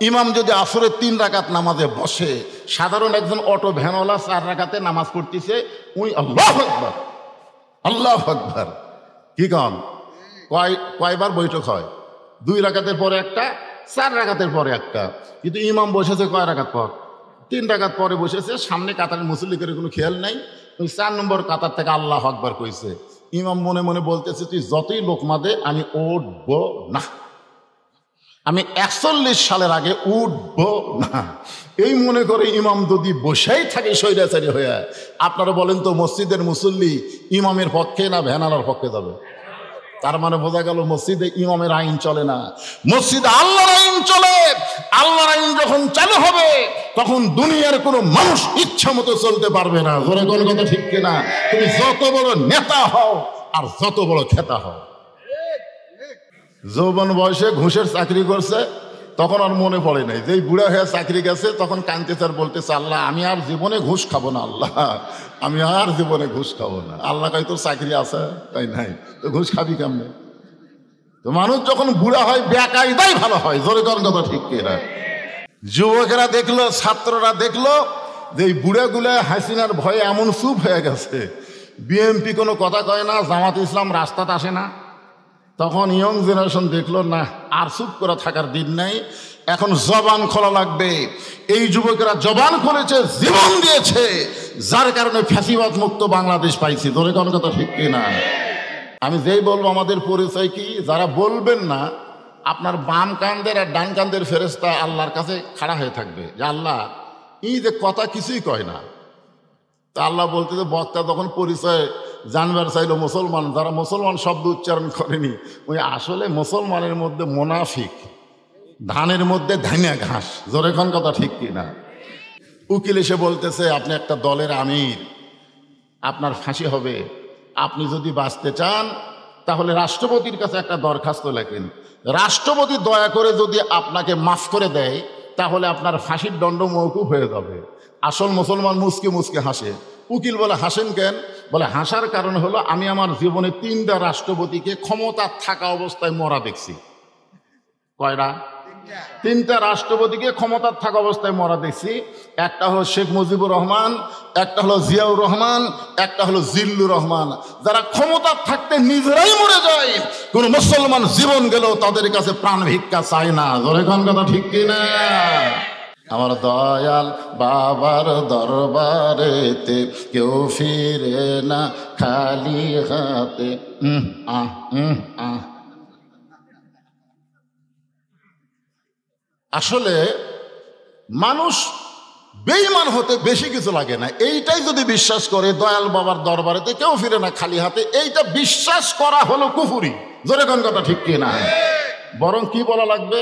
ইমাম যদি আসরের 3 রাকাত নামাজে বসে, সাধারণ একজন অটো ভ্যানওয়ালা 4 রাকাতে নামাজ পড়তেছে, উনি আল্লাহু আকবার আল্লাহু আকবার কি কন কয়বার বৈঠক হয়? 2 রাকাতের পরে একটা, 4 রাকাতের পরে একটা। কিন্তু ইমাম বসেছে কয় রাকাত পর? 3 রাকাত পরে বসেছে। সামনে কাতারের মুসল্লিদের কোনো খেয়াল নাই। ওই 4 নম্বর কাতার থেকে আল্লাহু আকবার কইছে। ইমাম মনে মনে বলতেছে, তুই যতই লোকমা দে, আমি উঠবো না, আমি 41 সালের আগে উঠবো না। এই মনে করে ইমাম যদি বসেই থাকে স্বৈরাচারী হয়ে, আপনারা বলেন তো মসজিদের মুসল্লি ইমামের পক্ষে না ভ্যানালার পক্ষে যাবে? তার মানে বোঝা গেল মসজিদে ইমামের আইন চলে না, মসজিদে আল্লাহর আইন চলে। আল্লাহর আইন যখন চালু হবে তখন দুনিয়ার কোনো মানুষ ইচ্ছা মতো চলতে পারবে না। জোরে কোন কথা ঠিক কিনা? তুমি যত বড় নেতা হও আর যত বড় খেতা হও। যৌবন বয়সে ঘুষের চাকরি করছে, তখন আর মনে পড়ে নাই। যেই বুড়া হয়ে চাকরি গেছে তখন কাঁদতেছে আর বলতেছে, আল্লাহ আমি আর জীবনে ঘুষ খাবো না, আল্লাহ আমি আর জীবনে ঘুষ খাবো না। আল্লাহ কয় তোর চাকরি আছে? তাই নাই, তো ঘুষ খাবি কেমনে? তো মানুষ যখন বুড়া হয় বেকায়দাই ভালো হয়। জোরে কোন কথা ঠিক কিনা? যুবকেরা দেখলো, ছাত্ররা দেখলো যে এই বুড়াগুলা হাসিনার ভয়ে এমন চুপ হয়ে গেছে, বিএনপি কোনো কথা কয় না, জামাত ইসলাম রাস্তাতে আসে না। তখন ইয়ং জেনারেশন দেখলো, না আর চুপ করে থাকার দিন নাই, এখন জবান খোলা লাগবে। এই যুবকেরা জবান খুলেছে, জীবন দিয়েছে, যার কারণে ফ্যাসিবাদ মুক্ত বাংলাদেশ পাইছি। ধরে কোন কথা ঠিক কিনা? আমি যেই বলবো আমাদের পরিচয় কি, যারা বলবেন না, আপনার বাম কান্দের আর ডান কান্দের ফেরেশতা আল্লাহর কাছে খাড়া হয়ে থাকবে যে আল্লাহ এই যে কথা কিছুই কয় না। তা আল্লাহ বলতে যে বক্তা তখন পরিচয় জানবার চাইল মুসলমান, যারা মুসলমান শব্দ উচ্চারণ করেনি, ওই আসলে মুসলমানের মধ্যে মোনাফিক, ধানের মধ্যে ধানিয়া ঘাস। জোরে কোন কথা ঠিক কিনা? উকিল এসে বলতেছে, আপনি একটা দলের আমির, আপনার ফাঁসি হবে, আপনি যদি বাঁচতে চান তাহলে রাষ্ট্রপতির কাছে একটা দরখাস্ত লেখেন, রাষ্ট্রপতি দয়া করে যদি আপনাকে মাফ করে দেয় তাহলে আপনার ফাঁসির দণ্ড মওকুফ হয়ে যাবে। আসল মুসলমান মুসকে মুসকে হাসে। উকিল বলে, হাসেন কেন? বলে, হাসার কারণ হলো আমি আমার জীবনে 3টা রাষ্ট্রপতিকে ক্ষমতা থাকা অবস্থায় মরা দেখছি। কয়টা? 3টা রাষ্ট্রপতিকে ক্ষমতার থাকা অবস্থায় মরা দেখছি। একটা হলো শেখ মুজিবুর রহমান, একটা হলো জিয়াউর রহমান, একটা হলো জিল্লুর রহমান। যারা ক্ষমতার থাকতে নিজেরাই মরে যায়, কোন মুসলমান জীবন গেলেও তাদের কাছে প্রাণ ভিক্ষা চায় না। জোরে কোন কথা ঠিক কিনা? আমার দয়াল বাবার দরবারেতে কেউ ফিরে না খালি হাতে। আসলে মানুষ বেঈমান হতে বেশি কিছু লাগে না। এইটাই যদি বিশ্বাস করে দয়াল বাবার দরবারেতে কেউ ফিরে না খালি হাতে, এইটা বিশ্বাস করা হলো কুফুরি। জোরে কোন কথা ঠিক কিনা? বরং কি বলা লাগবে?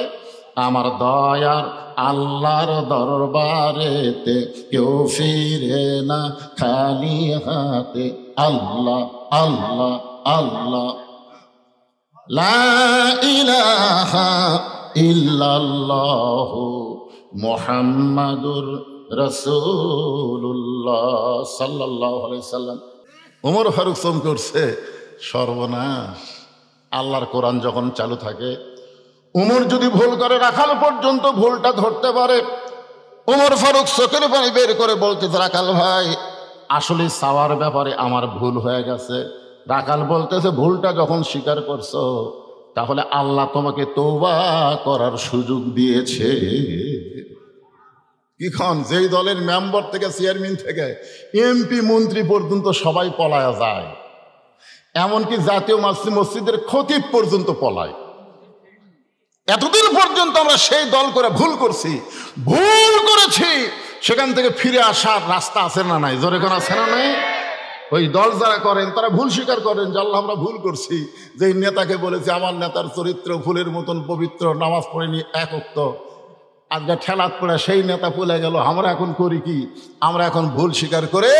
আমার দয়ার আল্লাহর দরবারেতে কেউ ফিরে না খালি হাতে। আল্লাহ আল্লাহ আল্লাহ, লা ইলাহা ইল্লাল্লাহু মুহাম্মাদুর রাসূলুল্লাহ সাল্লাল্লাহু আলাইহি সাল্লাম। ওমর ফারুক চমকে উঠছে, সর্বনাশ! আল্লাহর কোরআন যখন চালু থাকে, ওমর যদি ভুল করে রাখাল পর্যন্ত ভুলটা ধরতে পারে। ওমর ফারুক চোখের পানি বের করে বলতেছে, রাখাল ভাই আসলে চাওয়ার ব্যাপারে আমার ভুল হয়ে গেছে। রাখাল বলতেছে, ভুলটা যখন স্বীকার করছো তাহলে আল্লাহ তোমাকে তওবা করার সুযোগ দিয়েছে। কিখন যেই দলের মেম্বার থেকে চেয়ারম্যান থেকে এমপি মন্ত্রী পর্যন্ত সবাই পলায়া যায়, এমনকি জাতীয় মসজিদের খতিব পর্যন্ত পলায়। এতদিন পর্যন্ত আমরা সেই দল করে ভুল করছি, ভুল করেছি, সেখান থেকে ফিরে আসার রাস্তা আছে না নাই? জোরে কোন আছে না নাই? ওই দল যারা করেন তারা ভুল স্বীকার করেন যে আল্লাহ আমরা ভুল করছি। যেই নেতাকে বলেছে আমার নেতার চরিত্র ফুলের মতন পবিত্র, নামাজ পড়েনি এক ওয়াক্ত, আজকে ঠেলাত পড়ে সেই নেতা ভুলে গেল। আমরা এখন করি কি? আমরা এখন ভুল স্বীকার করে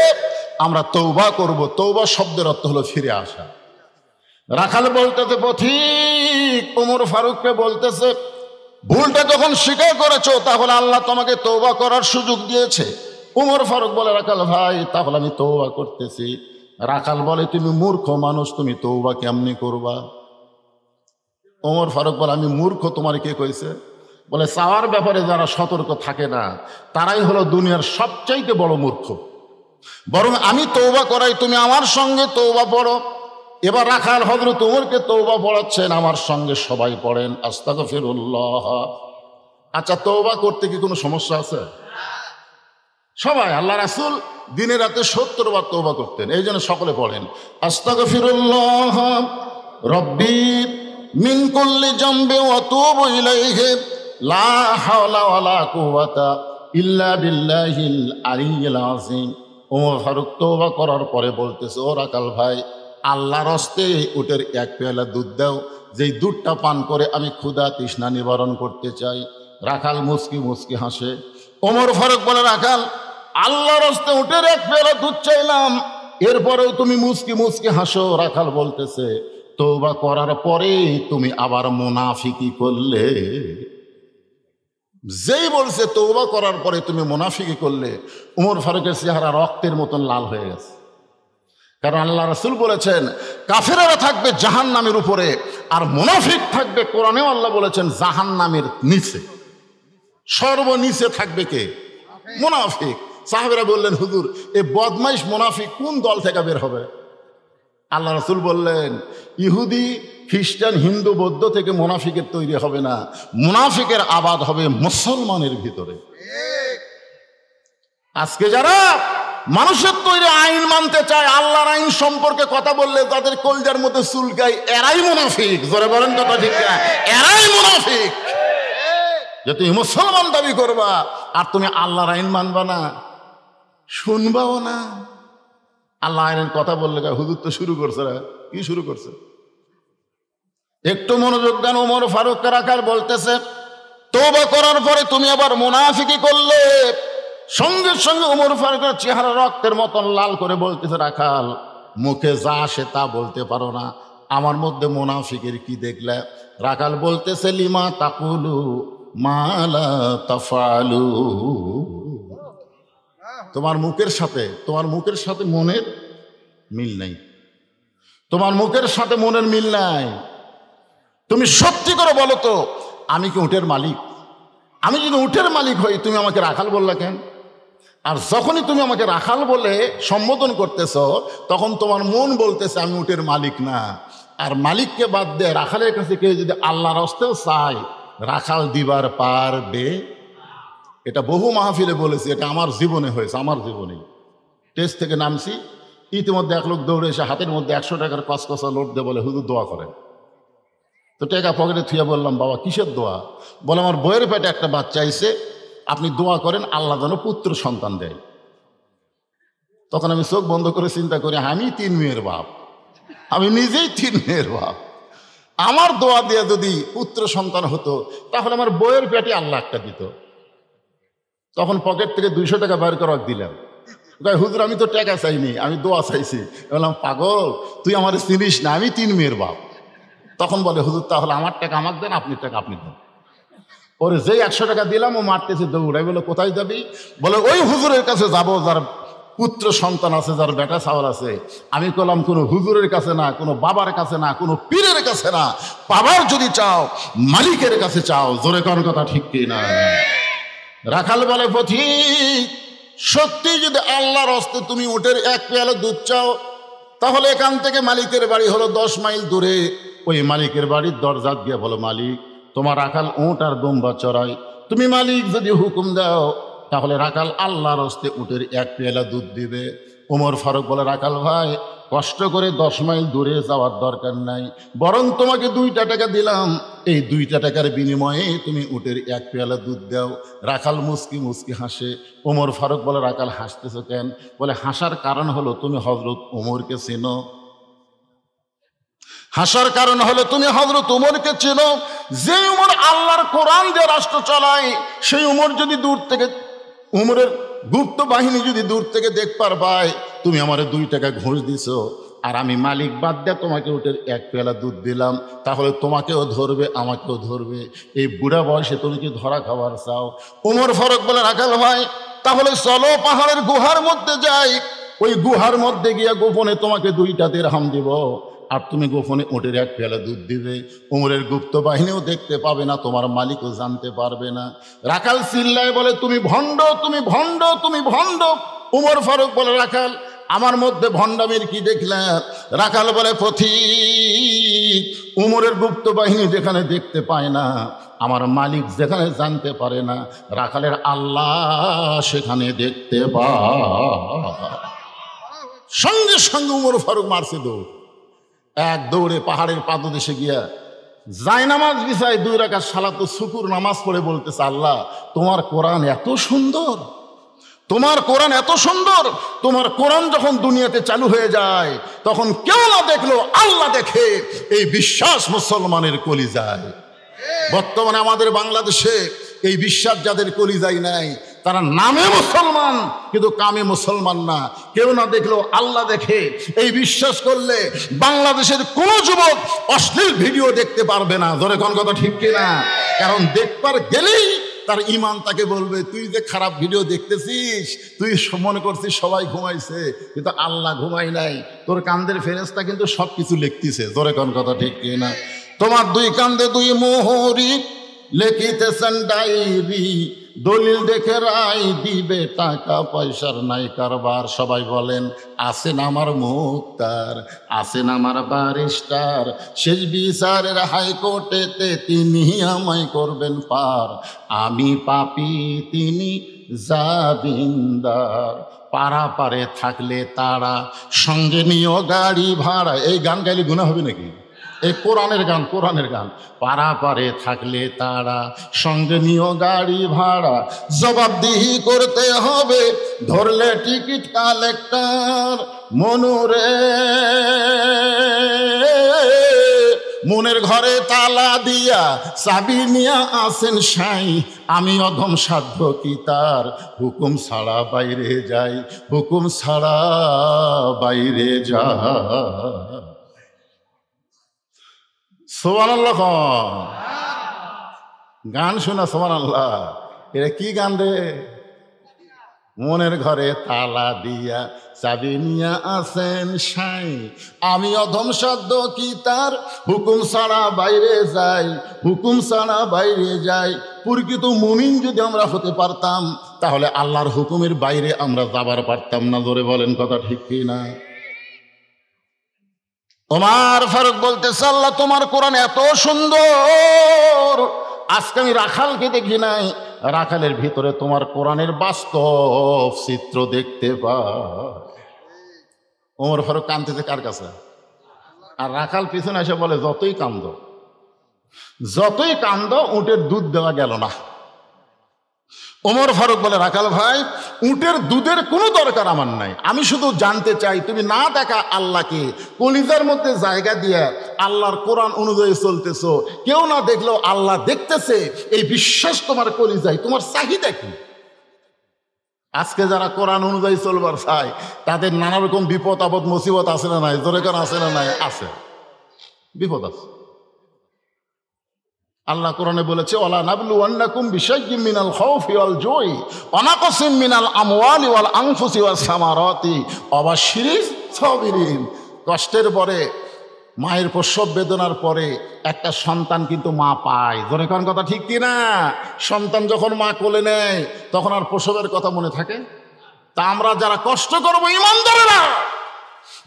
আমরা তওবা করব। তওবা শব্দের অর্থ হলো ফিরে আসা। রাখাল বলতেছে পথিক ওমর ফারুককে বলতেছে, ভুলটা যখন স্বীকার করেছো তাহলে আল্লাহ তোমাকে তওবা করার সুযোগ দিয়েছে। ওমর ফারুক বলে, রাখাল ভাই তাহলে আমি তওবা করতেছি। রাখাল বলে, তুমি মূর্খ মানুষ, তুমি তওবা কেমনি করবা? ওমর ফারুক বলে, আমি মূর্খ তোমার কে কইছে? বলে চাওয়ার ব্যাপারে যারা সতর্ক থাকে না তারাই হলো দুনিয়ার সবচাইতে বড় মূর্খ। বরং আমি তওবা করাই, তুমি আমার সঙ্গে তওবা পড়ো। এবার রাখাল হযরত ওমরকে তওবা পড়াচ্ছেন, আমার সঙ্গে সবাই পড়েন আস্তাগফিরুল্লাহ। আচ্ছা, তওবা করতে কি কোনো সমস্যা আছে? সবাই, আল্লাহ রাসূল দিনে রাতে ৭০ বার তওবা করতেন। এই জন্য সকলে পড়েন আস্তাগফিরুল্লাহ রব্বি মিন কুল্লি জামবি ওয়া তুবু ইলাইহি লা হাওলা ওয়ালা কুওয়াতা ইল্লা বিল্লাহিল আলিয়্যিল আযীম। ওমর ফারুক তওবা করার পরে বলতেছে, ও রাকাল ভাই, আল্লাহর হস্তে উটের এক পেয়ালা দুধ দাও, যেই দুধটা পান করে আমি ক্ষুধা তৃষ্ণা নিবারণ করতে চাই। রাখাল মুচকি মুচকি হাসে। ওমর ফারুক বলে, রাখাল, আল্লাহর হস্তে উটের এক পেয়ালা দুধ চাইলাম, এরপরেও তুমি মুচকি মুচকি হাসো। রাখাল বলতেছে, তওবা করার পরে তুমি আবার মুনাফিকি করলে। যেই বলছে তওবা করার পরে তুমি মুনাফিকি করলে, ওমর ফারুকের চেহারা রক্তের মতন লাল হয়ে গেছে। কারণ আল্লাহ রাসূল বলেছেন কাফেরেরা থাকবে জাহান্নামের উপরে, আর মুনাফিক থাকবে, কোরআনেও আল্লাহ বলেছেন জাহান্নামের নিচে, সর্বনিচে থাকবে কে? মুনাফিক। সাহাবেরা বললেন, হুজুর, এই বদমাইশ মুনাফিক কোন দল থেকে বের হবে? আল্লাহ রাসূল বললেন, ইহুদি খ্রিস্টান হিন্দু বৌদ্ধ থেকে মুনাফিকের তৈরি হবে না, মুনাফিকের আবাদ হবে মুসলমানের ভিতরে। আজকে যারা মানুষের তৈরি আইন মানতে চায়, আল্লাহর আইন সম্পর্কে কথা বললে তাদের কলজার মধ্যে চুলকায়, এরাই মুনাফিক। জোরে বলেন কথা ঠিক না? এরাই মুনাফিক। যে তুমি মুসলমান দাবি করবা আর তুমি আল্লাহর আইন মানবা না, শুনবাও না। আল্লাহ আইনের কথা বললে হুজুর তো শুরু করছে। কি শুরু করছে? একটু মনোযোগ দেন। ওমর ফারুক রাখাল বলতেছে, তওবা করার পরে তুমি আবার মুনাফিকি করলে। সঙ্গে সঙ্গে ওমর ফারুকের চেহারা রক্তের মতন লাল করে বলতেছে, রাখাল, মুখে যা আসে তা বলতে পারো না, আমার মধ্যে মুনাফিকের কি দেখলে? রাখাল বলতেছে, লিমা তাকুলু মা লা তাফআলু। তোমার মুখের সাথে মনের মিল নাই। তোমার মুখের সাথে মনের মিল নাই। তুমি সত্যি করে বলো তো, আমি কি উটের মালিক? আমি যদি উটের মালিক হই, তুমি আমাকে রাখাল বললা কেন? আর যখনই তুমি আমাকে রাখাল বলে সম্বোধন করতেছ, তখন তোমার মন বলতেছে আমি উটের মালিক না। আর মালিককে বাদ দিয়ে রাখালের কাছে কেউ যদি আল্লাহর হস্তেও চায়, রাখাল দিবার পারবে? এটা বহু মাহফিলে বলেছি, এটা আমার জীবনে হয়েছে। আমার জীবনে টেস্ট থেকে নামছি, ইতিমধ্যে এক লোক দৌড়ে এসে হাতের মধ্যে 100 টাকার কসকসা নোট দিয়ে বলে, হুজুর দোয়া করেন। তো টাকা পকেটে থুয়ে বললাম, বাবা কিসের দোয়া? বলে, আমার বইয়ের পেটে একটা বাচ্চা আইছে, আপনি দোয়া করেন আল্লাহ যেন পুত্র সন্তান দেয়। তখন আমি চোখ বন্ধ করে চিন্তা করি, আমি 3 মেয়ের বাপ, আমি নিজেই 3 মেয়ের বাপ। আমার দোয়া দিয়ে যদি পুত্র সন্তান হতো, তাহলে আমার বইয়ের পেটে আল্লাহ একটা দিত। তখন পকেট থেকে 200 টাকা বের করে দিলাম। হুজুর, আমি তো টাকা চাইনি, আমি দোয়া চাইছি। বললাম, পাগল, তুই আমার চিনিস না, আমি 3 মেয়ের বাপ। তখন বলে, হুজুর, তাহলে আমার টাকা আমাকে দেন, আপনি টাকা আপনি দেন। ওরে যেই 100 টাকা দিলাম, ও মারতেছে দৌড়াই। বলে, কোথায় যাবি? বলে, ওই হুজুরের কাছে যাবো যার পুত্র সন্তান আছে, যার বেটা ছাওয়াল আছে। আমি বললাম, কোনো হুজুরের কাছে না, কোনো বাবার কাছে না, কোনো পীরের কাছে না, বাবার যদি চাও মালিকের কাছে চাও। জোরে কোন কথা ঠিক কি না? রাখাল বলে, পথিক, সত্যি যদি আল্লাহর হস্তে তুমি উটের এক পেয়ালা দুধ চাও, তাহলে এখান থেকে মালিকের বাড়ি হলো 10 মাইল দূরে। ওই মালিকের বাড়ির দরজা দিয়ে বলো, মালিক, তোমার রাখাল উট আর দুম্বা চড়াই, তুমি মালিক যদি হুকুম দাও, তাহলে রাখাল আল্লাহর হস্তে উটের এক পেয়ালা দুধ দিবে। ওমর ফারুক বলে, রাখাল ভাই, কষ্ট করে 10 মাইল দূরে যাওয়ার দরকার নাই, বরং তোমাকে 2টা টাকা দিলাম, এই 2টা টাকার বিনিময়ে তুমি উটের এক পেয়ালা দুধ দাও। রাখাল মুচকি মুচকি হাসে। ওমর ফারুক বলে, রাখাল হাসতেছো কেন? বলে, হাসার কারণ হলো তুমি হযরত ওমরকে চেনো। হাসার কারণ হলো তুমি হযরত ওমরকে চেনো। যে ওমর আল্লাহর কোরআন দিয়ে রাষ্ট্র চালায়, সেই ওমর যদি দূর থেকে, ওমরের গুপ্ত বাহিনী যদি দূর থেকে দেখবার পায় তুমি আমারে 2 টাকা ঘুষ দিছো, আর আমি মালিক বাদ দিয়ে তোমাকে উটের এক পেয়ালা দুধ দিলাম, তাহলে তোমাকেও ধরবে, আমাকেও ধরবে। এই বুড়া বয়সে তুমি কি ধরা খাবার চাও? ওমর ফারুক বলে, রাখাল ভাই, তাহলে চলো পাহাড়ের গুহার মধ্যে যাই, ওই গুহার মধ্যে গিয়ে গোপনে তোমাকে 2টা দিরহাম দিব। আর তুমি গোপনে ওটের এক পেয়ালা দুধ দিবে। উমরের গুপ্ত বাহিনীও দেখতে পাবে না, তোমার মালিকও জানতে পারবে না। রাখাল চিল্লায় বলে, তুমি ভণ্ড, তুমি ভণ্ড, তুমি ভণ্ড। উমর ফারুক বলে, রাখাল আমার মধ্যে ভণ্ডামির কি দেখলেন? রাখাল বলে, পথিক, উমরের গুপ্ত বাহিনী যেখানে দেখতে পায় না, আমার মালিক যেখানে জানতে পারে না, রাখালের আল্লাহ সেখানে দেখতে পায়। সঙ্গে সঙ্গে উমর ফারুক মারছে দৌড়। এক দৌড়ে পাহাড়ের পাদদেশে গিয়া জায়নামাজ বিছায় 2 রাকাত সালাত শুকুর নামাজ পড়ে বলতেছে, আল্লাহ তোমার কোরআন এত সুন্দর, তোমার কোরআন এত সুন্দর। তোমার কোরআন যখন দুনিয়াতে চালু হয়ে যায় তখন কেউ না দেখলো আল্লাহ দেখে, এই বিশ্বাস মুসলমানের কলিজায়। বর্তমানে আমাদের বাংলাদেশে এই বিশ্বাস যাদের কলিজায় নাই, তারা নামে মুসলমান কিন্তু কামে মুসলমান না। কেউ না দেখলো আল্লাহ দেখে, এই বিশ্বাস করলে বাংলাদেশের কোন যুবক অশ্লীল ভিডিও দেখতে পারবে না। ধরে কোন কথা ঠিক কিনা? কারণ দেখবার গেলেই তার ইমান তাকে বলবে, তুই যে খারাপ ভিডিও দেখতেছিস, তুই মনে করছিস সবাই ঘুমাইছে, কিন্তু আল্লাহ ঘুমাই নাই। তোর কান্দের ফেরেশতা কিন্তু সবকিছু লিখতেছে। ধরে কোন কথা ঠিক কিনা? তোমার 2 কান্দে 2 মোহরি লিখিতেছেন ডায়েরি, দলিল দেখে রায় দিবে, টাকা পয়সার নাই কারবার। সবাই বলেন, আছেন আমার মুক্তার, আছেন আমার ব্যারিস্টার, শেষ বিচারের হাইকোর্টেতে তিনি আমায় করবেন পার। আমি পাপী, তিনি জামিনদার, পারাপারে থাকলে তারা, সঙ্গে নিও গাড়ি ভাড়া। এই গান গাইলে গুনাহ হবে নাকি? এই কোরআনের গান, কোরআনের গান। পারাপারে থাকলে তারা, সঙ্গে নিও গাড়ি ভাড়া, জবাবদিহি করতে হবে, ধরলে টিকিট কালেক্টর। মনুরে মনের ঘরে তালা দিয়া চাবি নিয়া আসেন সাই, আমি অধম সাধ্য কি তার, হুকুম ছাড়া বাইরে যাই, হুকুম ছাড়া বাইরে যায়। সুবহানাল্লাহ। গান শোনা সুবহানাল্লাহ। এটা কি গান রে? মনের ঘরে তালা দিয়া চাবি নিয়া আসেন সাই, আমি অধম সাধ্য কি তার, হুকুম ছাড়া বাইরে যাই, হুকুম ছাড়া বাইরে যাই। প্রকৃত মুমিন যদি আমরা হতে পারতাম, তাহলে আল্লাহর হুকুমের বাইরে আমরা যাবার পারতাম না। জোরে বলেন কথা ঠিক কি না? ওমর ফারুক বলতেছে, আল্লাহ তোমার কোরআন এত সুন্দর, আজকে আমি রাখালকে দেখি নাই, রাখালের ভিতরে তোমার কোরআনের বাস্তব চিত্র দেখতে পাই। ওমর ফারুক কাঁদতেছে কার কাছে? আর রাখাল পিছনে এসে বলে, যতই কান্দ, যতই কান্দ, উটের দুধ দেওয়া গেল না। ওমর ফারুক বলে, রাখাল ভাই, উটের দুধের কোনো দরকার আমার নাই, আমি শুধু জানতে চাই তুমি না দেখা আল্লাহকে কলিজার মধ্যে জায়গা দিয়ে আল্লাহর কোরআন অনুযায়ী চলতেছো, কেউ না দেখলেও আল্লাহ দেখতেছে, এই বিশ্বাস তোমার কলিজায়, তোমার চাহিদা কি? আজকে যারা কোরআন অনুযায়ী চলবার চায় তাদের নানা রকম বিপদ আপদ মুসিবত আছে না নাই? জোরে কারণ আছে না নাই? আছে, বিপদ আছে। আল্লাহ কোরআনে বলেছে, ওয়ালা নাবলুওয়ান্নাকুম বিশাইয়্যিম মিনাল খাউফি ওয়াল জুই ওয়া নাকসিম মিনাল আমওয়ালি ওয়াল আনফুসি ওয়াস সামারাতি ওয়া বাশশিরিস সাবিরিন। কষ্টের পরে, মায়ের প্রসব বেদনার পরে একটা সন্তান কিন্তু মা পায়। জোরে কোন কথা ঠিক কি না? সন্তান যখন মা কোলে নেয় তখন আর প্রসবের কথা মনে থাকে? তা আমরা যারা কষ্ট করবো, ইমানদারেরা,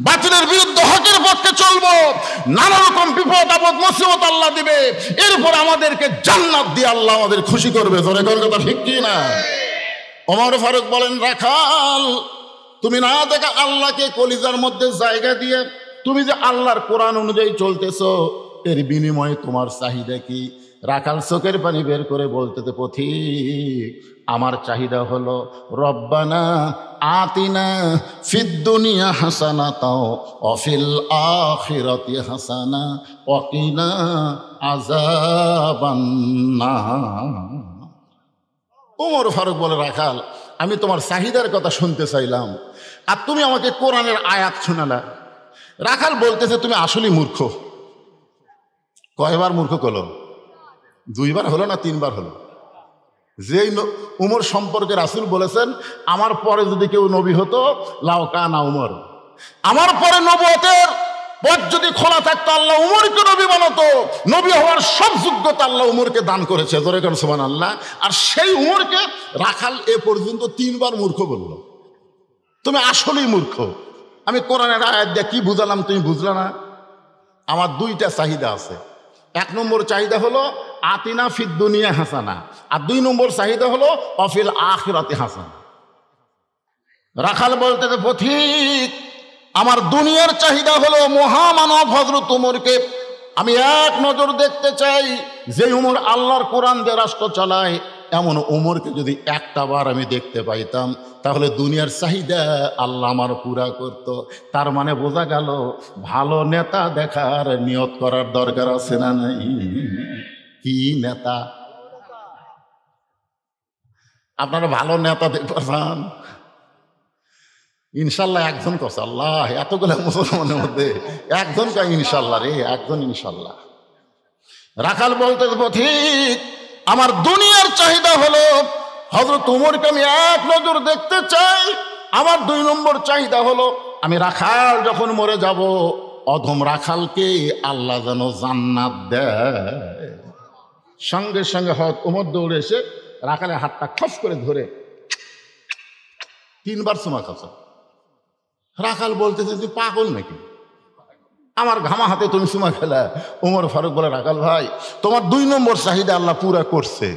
বাতিলের বিরুদ্ধে হকের পক্ষে চলবো, নানা রকম বিপদ আপদ মুসিবত আল্লাহ দিবে, এরপর আমাদেরকে জান্নাত দিয়ে আল্লাহ আমাদের খুশি করবে। জোরে কোন কথা ঠিক কি না? ওমর ফারুক বলেন, রাখাল তুমি না দেখা আল্লাহকে কলিজার মধ্যে জায়গা দিয়ে তুমি যে আল্লাহর কোরআন অনুযায়ী চলতেছো, এর বিনিময়ে তোমার চাহিদা কি? রাখাল চোখের পানি বের করে বলতেছে, পথিক, আমার চাহিদা হলো রব্বানা আতিনা ফিদ দুনিয়া হাসানাতাও ওয়া ফিল আখিরাতি হাসানা ওয়া কিনা আযাবান নার। ওমর ফারুক বলে, রাখাল আমি তোমার চাহিদার কথা শুনতে চাইলাম, আর তুমি আমাকে কোরআনের আয়াত শোনালা। রাখাল বলতেছে, তুমি আসলেই মূর্খ। কয়বার মূর্খ করলো? 2 বার হলো না 3 বার হলো। যেই উমর সম্পর্কে রাসূল বলেছেন, আমার পরে যদি কেউ নবী হতো লাউ কানা উমর, আমার পরে নবুয়তের পথ যদি খোলা থাকতো আল্লাহ উমরকে নবী বানাতো। নবী হওয়ার সব যোগ্যতা আল্লাহ উমরকে দান করেছে, জোরে করেন সুবহানাল্লাহ। আর সেই উমরকে রাখাল এ পর্যন্ত 3 বার মূর্খ বলল। তুমি আসলেই মূর্খ। আমি কোরআনের আয়াত দিয়ে কি বুঝালাম তুমি বুঝলে না? আমার 2টা চাহিদা আছে। 1 নম্বর চাহিদা হলো আতিনা ফিদ দুনিয়া হাসানা, আর 2 নম্বর চাহিদা হলো অফিল আখিরাতি হাসানা। রাখাল বলতে পথিক, আমার দুনিয়ার চাহিদা হলো মহামানব হযরত উমরকে আমি এক নজর দেখতে চাই। যে উমর আল্লাহর কোরআন দিয়ে রাষ্ট্র চালায়, এমন উমরকে যদি একটা বার আমি দেখতে পাইতাম তাহলে দুনিয়ার চাহিদা আল্লাহ আমার পুরা করত। তার মানে বোঝা গেল ভালো নেতা দেখার নিয়ত করার দরকার আছে না নাই? কি নেতা? আপনারা ভালো নেতা দেখতে চান? ইনশাল্লাহ একজন কস আল্লাহ, এতগুলো মুসলমানের মধ্যে একজন কা ইনশাল্লাহ রে, একজন ইনশাল্লাহ। রাখাল বলতে ঠিক, আমার দুনিয়ার চাহিদা হলো হযরত উমরকে আমি এক নজর দেখতে চাই। আমার 2 নম্বর চাহিদা হলো আমি রাখাল যখন মরে যাব, অধম রাখালকে আল্লাহ যেন জান্নাত দেয়। সঙ্গে সঙ্গে হযরত উমর দৌড়ে এসে রাখালের হাতটা খস করে ধরে 3 বার চুমা খাচ্ছ। রাখাল বলতেছে তুই পাগল নাকি? আমার ঘামা হাতে তুমি চুমা খেলা? উমর ফারুক বলে রাখাল ভাই, তোমার 2 নম্বর চাহিদা আল্লাহ পুরা করছে।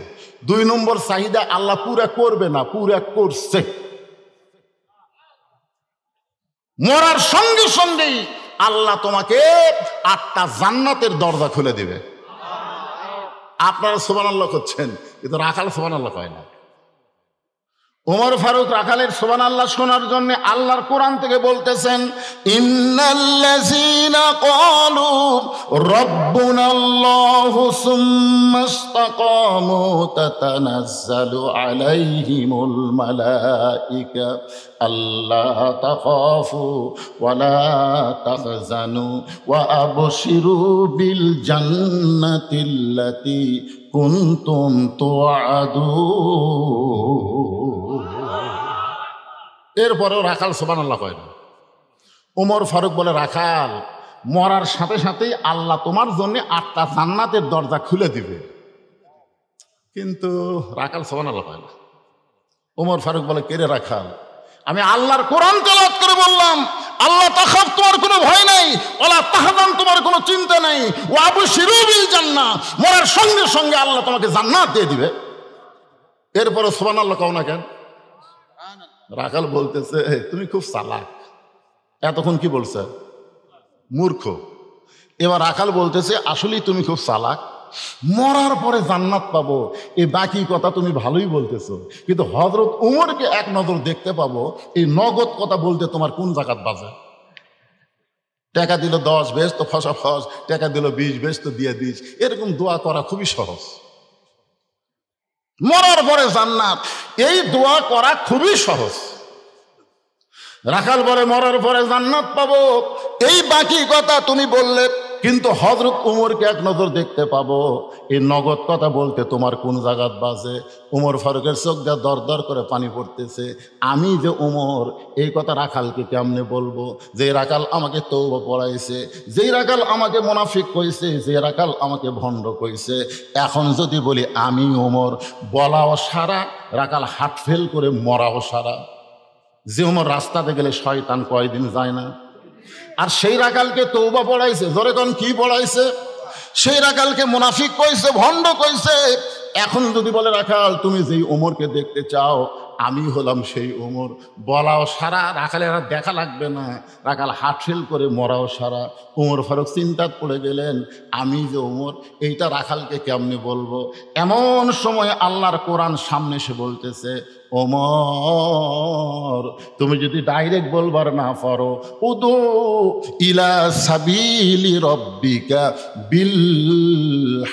2 নম্বর চাহিদা আল্লাহ পুরা করবে না, পুরা করছে। মরার সঙ্গে সঙ্গেই আল্লাহ তোমাকে 8টা জান্নাতের দরজা খুলে দিবে। আপনারা সুবহানাল্লাহ করছেন, কিন্তু রাখাল সুবহানাল্লাহ কয় না। উমর ফারুক রাখালের সুবহানাল্লাহ শোনার জন্য আল্লাহর কোরআন থেকে বলতেছেন, ইন্নাল্লাযীনা ক্বালু রাব্বুনাল্লাহু সুম্মা ইসতাকামু তাতানাজ্জালু আলাইহিমুল মালায়েকা আল্লা তাখাফু ওয়া লা তাহজানু ওয়া আবশিরু বিল জান্নাতিল্লাতী কুনতুম তুআদুন। এরপরেও রাখাল সুবহানাল্লাহ কয় না। উমর ফারুক বলে রাখাল, মরার সাথে সাথেই আল্লাহ তোমার জন্য 8টা জান্নাতের দরজা খুলে দিবে। কিন্তু রাখাল সুবহানাল্লাহ কয় না। উমর ফারুক বলে কে রে রাখাল, আমি আল্লাহর কোরআন তেলাওয়াত করে বললাম আল্লাহ তাখাফ, তোমার কোনো ভয় নাই, ওয়ালা তাহজান, তোমার কোনো চিন্তা নাই, ওয়া আবশিরু বিল জান্নাহ, মরার সঙ্গে সঙ্গে আল্লাহ তোমাকে জান্নাত দিয়ে দিবে। এরপরে সুবহানাল্লাহ কও না কেন? রাখাল বলতেছে তুমি খুব চালাক। এতক্ষণ কি বলছে? মূর্খ। এবার রাখাল বলতেছে আসলেই তুমি খুব চালাক, মরার পরে জান্নাত পাবো এই বাকি কথা তুমি ভালোই বলতেছো, কিন্তু হযরত উমরকে এক নজর দেখতে পাবো এই নগদ কথা বলতে তোমার কোন জাকাত বাজে? টাকা দিল 10 বেশ তো ফসা ফস, টাকা দিল 20 বেশ তো দিয়ে দিস। এরকম দোয়া করা খুবই সহজ। মরার পরে জান্নাত, এই দোয়া করা খুবই সহজ। রাখাল বলে মরার পরে জান্নাত পাবো এই বাকি কথা তুমি বললে, কিন্তু হযরত উমরকে এক নজর দেখতে পাবো এই নগদ কথা বলতে তোমার কোন জায়গাত বাজে? উমর ফারুকের চোখ দিয়ে দর দর করে পানি পড়তেছে। আমি যে উমর এই কথা রাখালকে কেমনে বলবো? যে রাখাল আমাকে তওবা পড়াইছে, যেই রাখাল আমাকে মুনাফিক কইছে, যে রাখাল আমাকে ভণ্ড কইছে, এখন যদি বলি আমি উমর, বলাও সারা, রাখাল হাট ফেল করে মরাও সারা। যে উমর রাস্তাতে গেলে শয়তান কয়দিন যায় না। আর সেই রাখালকে তওবা পড়াইছে, জোরে কোন কি পড়াইছে? সেই রাখালকে মুনাফিক কইছে, ভণ্ড কইছে। এখন যদি বলে রাখাল তুমি যেই উমরকে দেখতে চাও আমি হলাম সেই উমর, বলাও সারা, রাখালের আর দেখা লাগবে না, রাখাল হাটফেল করে মরাও সারা। উমর ফারুক চিন্তাত পড়ে গেলেন আমি যে উমর এইটা রাখালকে কেমনে বলবো? এমন সময় আল্লাহর কোরআন সামনে এসে বলতেছে, ওমর তুমি যদি ডাইরেক্ট বলবার না পারো, উদু ইলা সাবিলি রব্বিকা বিল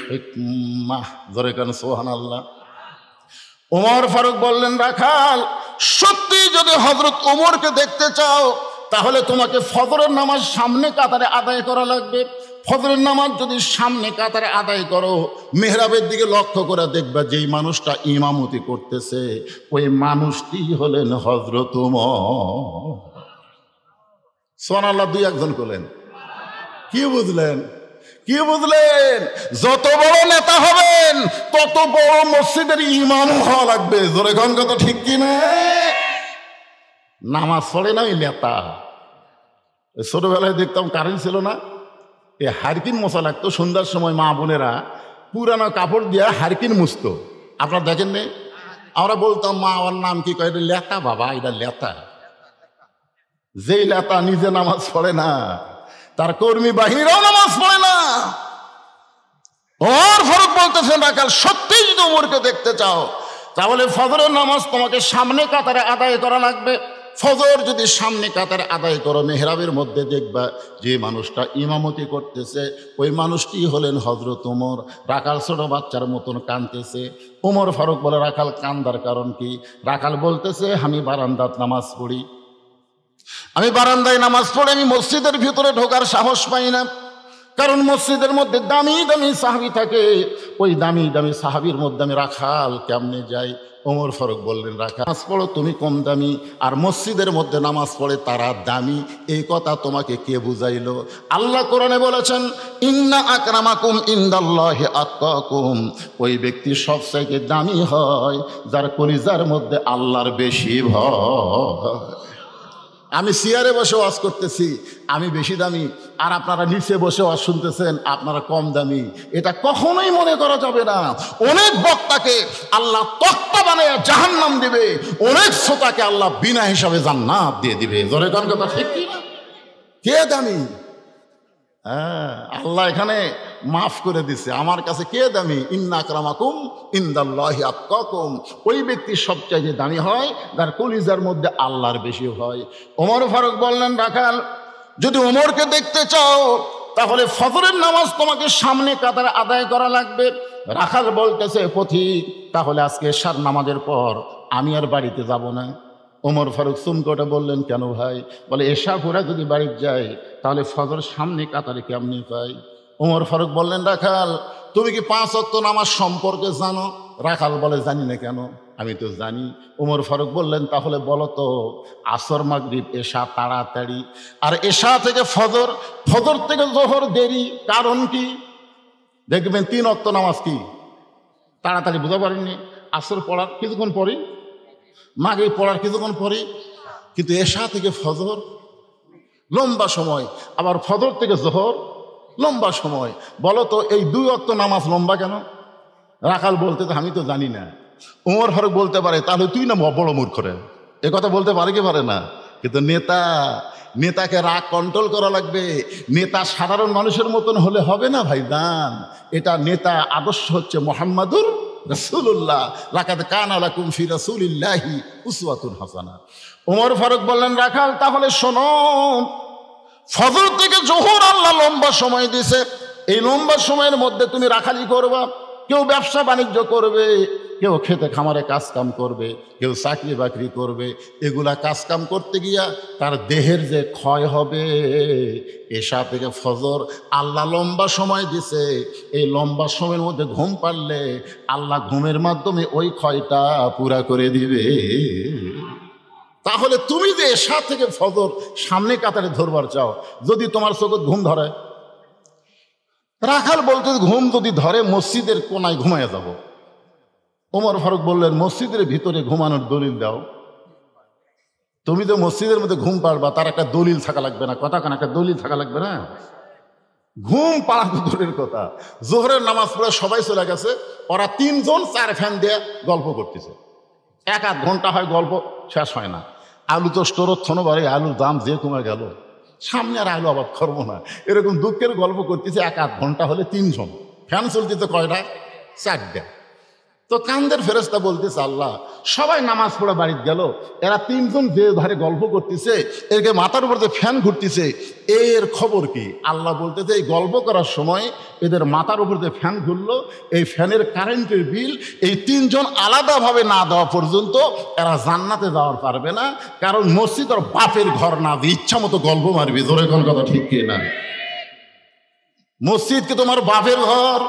হিকমাহ, জোরে কান সুবহানাল্লাহ। ওমর ফারুক বললেন রাখাল সত্যি যদি হযরত ওমরকে দেখতে চাও তাহলে তোমাকে ফজরের নামাজ সামনে কাতারে আদায় করা লাগবে। ফজরের নামাজ যদি সামনে কাতারে আদায় করো, মেহরাবের দিকে লক্ষ্য করে দেখবা যেই মানুষটা ইমামতি করতেছে ওই মানুষটি হলেন হযরত ওমর। সুবহানাল্লাহ, 2 একজন করলেন। কি বুঝলেন? কি বুঝলেন? যত বড় নেতা হবেন তত বড় মসজিদের ইমাম হওয়া লাগবে। জোরে কোন কথা ঠিক কিনা? নামাজ পড়ে না ওই নেতা। ছোটবেলায় দেখতাম কারেন্ট ছিল না, এই হারকিন মশা লাগতো। সন্ধ্যার সময় মা বোনেরা পুরানো কাপড় দিয়ে হারকিন মুছতো। আপনারা দেখেন নি? আমরা বলতাম মা আমার নাম কি কয়? এটা লেতা বাবা, এটা লেতা। যেই লেতা নিজে নামাজ পড়ে না, তার কর্মী বাহিনীরাও নামাজ পড়ে না। ওমর ফারুক বলতেছেন রাখাল সত্যি যদি ওমরকে দেখতে চাও তাহলে ফজরের নামাজ তোমাকে সামনে কাতারে আদায় করা লাগবে। ফজর যদি সামনে কাতারে আদায় করো, মেহরাবের মধ্যে দেখবা যে মানুষটা ইমামতি করতেছে ওই মানুষটি হলেন হযরত ওমর। রাখাল ছোট বাচ্চার মতন কাঁদতেছে। ওমর ফারুক বলে রাখাল কান্দার কারণ কি? রাখাল বলতেছে আমি বারান্দাত নামাজ পড়ি, আমি বারান্দায় নামাজ পড়ে আমি মসজিদের ভিতরে ঢোকার সাহস পাই না, কারণ মসজিদের মধ্যে দামি দামি সাহাবী থাকে। ওই দামি দামি সাহাবীর মধ্যে আমি রাখাল কেমনে যাই? ওমর ফারুক বললেন রাখাল নামাজ পড়ো তুমি কম দামি, আর মসজিদের মধ্যে নামাজ পড়ে তারা দামি। এই কথা তোমাকে কে বুঝাইলো? আল্লাহ কোরআনে বলেছেন ইন্না আকরামাকুম ইনদাল্লাহি আতকাকুম। ওই ব্যক্তি সবচাইতে দামি হয় যার কলিজার মধ্যে আল্লাহর বেশি ভয়। আমি চেয়ারে বসে ওয়াজ করতেছি, আমি বেশি দামি, আর আপনারা নিচে বসে ওয়াজ শুনতেছেন, আপনারা কম দামি। এটা কখনোই মনে করা যাবে না। অনেক বক্তাকে আল্লাহ তক্তা বানায় জাহান্নাম দিবে, অনেক শ্রোতাকে আল্লাহ বিনা হিসাবে জান্নাত দিয়ে দিবে। জোরে কোন কথা ঠিক কি না? কে দামি? হ্যাঁ, আল্লাহ এখানে মাফ করে দিছে। আমার কাছে কে দামি? ইন্না আকরামাকুম ইনদাল্লাহি আতকাকুম। ওই ব্যক্তি সবচাইতে দামি হয় যার কলিজার মধ্যে আল্লাহর বেশি হয়। ওমর ফারুক বললেন রাখাল যদি ওমরকে দেখতে চাও তাহলে ফজরের নামাজ তোমাকে সামনে কাতারে আদায় করা লাগবে। রাখাল বলতেছে পথিক তাহলে আজকে এশার নামাজের পর আমি আর বাড়িতে যাব না। ওমর ফারুক চুমকোটা বললেন কেন ভাই? বলে এশা ঘোরা যদি বাড়িতে যায় তাহলে ফজর সামনে কাতারে কেমনি পাই? ওমর ফারুক বললেন রাখাল তুমি কি 5 ওয়াক্ত নামাজ সম্পর্কে জানো? রাখাল বলে জানি না। কেন? আমি তো জানি। ওমর ফারুক বললেন তাহলে বলো তো আসর মাগরিব এশা তাড়াতাড়ি, আর এশা থেকে ফজর, ফজর থেকে জোহর দেরি, কারণ কি? দেখবেন 3 ওয়াক্ত নামাজ কি তাড়াতাড়ি বুঝতে পারেননি? আসর পড়ার কিছুক্ষণ পরেই, মাগরিব পড়ার কিছুক্ষণ পরেই, কিন্তু এশা থেকে ফজর লম্বা সময়, আবার ফজর থেকে জোহর লম্বা সময়। বলো তো এই 2 ওয়াক্ত নামাজ লম্বা কেন? রাখাল বলতে তো আমি তো জানি না। ওমর ফারুক বলতে পারে তাহলে তুই না বড় মূর্খ রে, এ কথা বলতে পারে কি পারে না? কিন্তু নেতাকে রাগ কন্ট্রোল করা লাগবে। নেতা সাধারণ মানুষের মতন হলে হবে না ভাইজান। এটা নেতা আদর্শ হচ্ছে মুহাম্মাদুর রাসূলুল্লাহ, লাকাদ কানা লাকুম ফি রাসূলিল্লাহি উসওয়াতুন হাসানাহ। ওমর ফারুক বললেন রাখাল তাহলে শোনো, ফজর থেকে জোহর আল্লাহ লম্বা সময় দিছে, এই লম্বা সময়ের মধ্যে তুমি রাখালি করবা। কেউ ব্যবসা বাণিজ্য করবে, কেউ খেতে খামারে কাজ কাম করবে, কেউ চাকরি বাকরি করবে। এগুলা কাজ কাম করতে গিয়া তার দেহের যে ক্ষয় হবে, এশা থেকে ফজর আল্লাহ লম্বা সময় দিছে। এই লম্বা সময়ের মধ্যে ঘুম পারলে আল্লাহ ঘুমের মাধ্যমে ওই ক্ষয়টা পুরা করে দিবে। তাহলে তুমি যে এশা থেকে ফজর সামনে কাতারে ধরবার চাও, যদি তোমার চোখে ঘুম ধরে, রাখাল বলতে ঘুম যদি ধরে মসজিদের কোনায় ঘুমায় যাব। ওমর ফারুক বললেন মসজিদের ভিতরে ঘুমানোর দলিল দাও। তুমি তো মসজিদের মধ্যে ঘুম পারবা, তার একটা দলিল থাকা লাগবে না? কথা কেন একটা দলিল থাকা লাগবে না? ঘুম পাড়া তো দূরের কথা, জোহরের নামাজ পড়ে সবাই চলে গেছে, ওরা 3 জন 4 ফ্যান দিয়ে গল্প করতেছে। 1-8 ঘন্টা হয়, গল্প শেষ হয় না। আলু তো স্টোরত থনো বাড়ি, আলুর দাম যে কমে গেল, সামনে আর আলু আবাদ করবো না, এরকম দুঃখের গল্প করতেছে। 1-8 ঘন্টা হলে 3 জন ফ্যান চলতেছে, কয়টা? 4টা। তো কান্দের ফেরেশতা বলতেছে আল্লাহ সবাই নামাজ পড়ে বাড়িতে গেল, এরা 3 জন যে ধারে গল্প করতেছে, এরকে মাথার উপর যে ফ্যান ঘুরতেছে, এর খবর কি? আল্লাহ বলতেছে এই গল্প করার সময় এদের মাথার উপর যে ফ্যান ঘুরলো, এই ফ্যানের কারেন্টের বিল এই 3 জন আলাদাভাবে না দেওয়া পর্যন্ত এরা জান্নাতে যাওয়ার পারবে না। কারণ মসজিদ আর বাপের ঘর না, ইচ্ছা মতো গল্প মারবি। জোরে কোন কথা ঠিক কি না? মসজিদ কি তোমার বাপের ঘর?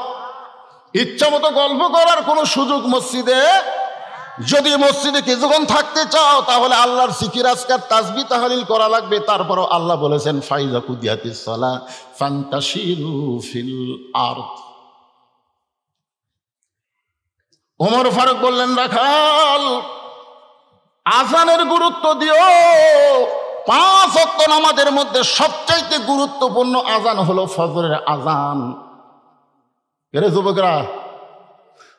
ইচ্ছা মতো গল্প করার কোনো সুযোগ মসজিদে যদি মসজিদে কিছুক্ষণ থাকতে চাও তাহলে আল্লাহর জিকির আজকার তাসবিহ তাহলিল করা লাগবে। তারপরও আল্লাহ বলেছেন ফাইজা কুদিয়াতিস সালাহ ফান্তাশিরু ফিল আরদ। ওমর ফারুক বললেন, রাখাল আজানের গুরুত্ব দিও। 5 ওয়াক্ত নামাজের মধ্যে সবচাইতে গুরুত্বপূর্ণ আজান হলো ফজরের আজান। এরে যুবকরা,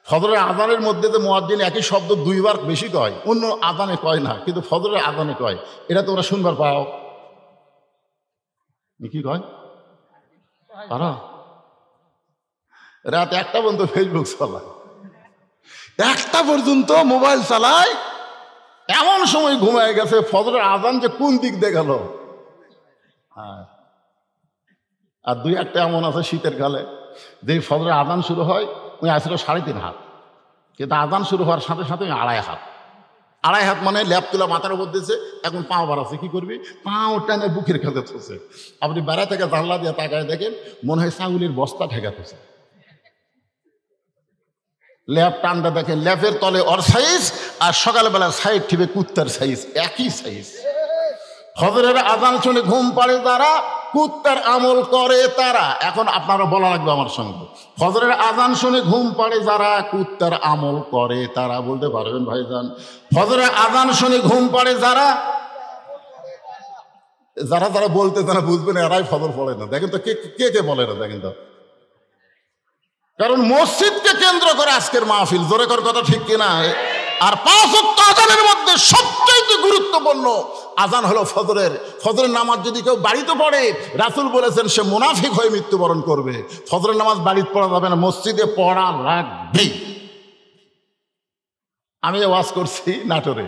ফজরের আজানের মধ্যে যে মুয়াজ্জিন একই শব্দ 2 বার বেশি কয়, অন্য আজানে কয় না, কিন্তু ফজরের আজানে কয়। এটা তোমরা শুনবার পাও? কি কয়? পারো? রাত 1টা পর্যন্ত ফেসবুক চালায়, 1টা পর্যন্ত মোবাইল চালায়, এমন সময় ঘুমায় গেছে ফজরের আজান যে কোন দিক দিয়ে গেল। হ্যাঁ, আর 2-1টা এমন আছে শীতের কালে যে ফজরের আজান শুরু হয় ওই আসলে 3.5 হাত, কিন্তু আজান শুরু হওয়ার সাথে সাথে 2.5 হাত। 2.5 হাত মানে ল্যাপ তুলা মাথার উপর দিয়েছে, এখন পাও বাড়াচ্ছে। কি করবি? পাও টানে বুকের কাছে থুছে। আপনি বেড়া থেকে জানলা দিয়ে তাকায় দেখেন মনে হয় ছাগলের বস্তা ঠেকা থুছে। ল্যাপ টানটা দেখেন, ল্যাপের তলে ওর সাইজ আর সকালবেলার সাইড ঠিবে কুত্তার সাইজ, একই সাইজ। ফজরের আজান শুনে ঘুম পাড়ে যারা, কুত্তার আমল করে তারা। এখন আপনারা বলা লাগবে আমার সঙ্গে, ফজরের আজান শুনে ঘুম পাড়ে যারা, কুত্তার আমল করে তারা। বলতে পারবেন ভাইজান? ফজরের আজান শুনে ঘুম পাড়ে যারা, যারা যারা বলতে তারা বুঝবেন এরাই ফজর পড়ে না। দেখেন তো কে কে বলে না, দেখেন তো। কারণ মসজিদকে কেন্দ্র করে আজকের মাহফিল। জোরে কর কথা, ঠিক কিনা? আর 5 ওয়াক্ত আজানের মধ্যে সবচেয়ে গুরুত্বপূর্ণ আজান হলো ফজরের। ফজরের নামাজ যদি কেউ বাড়িতে পড়ে, রাসূল বলেছেন সে মুনাফিক হয়ে মৃত্যুবরণ করবে। ফজরের নামাজ বাড়িতে পড়া যাবে না, মসজিদে পড়া লাগবেই। আমি ওয়াজ করছি নাটোরে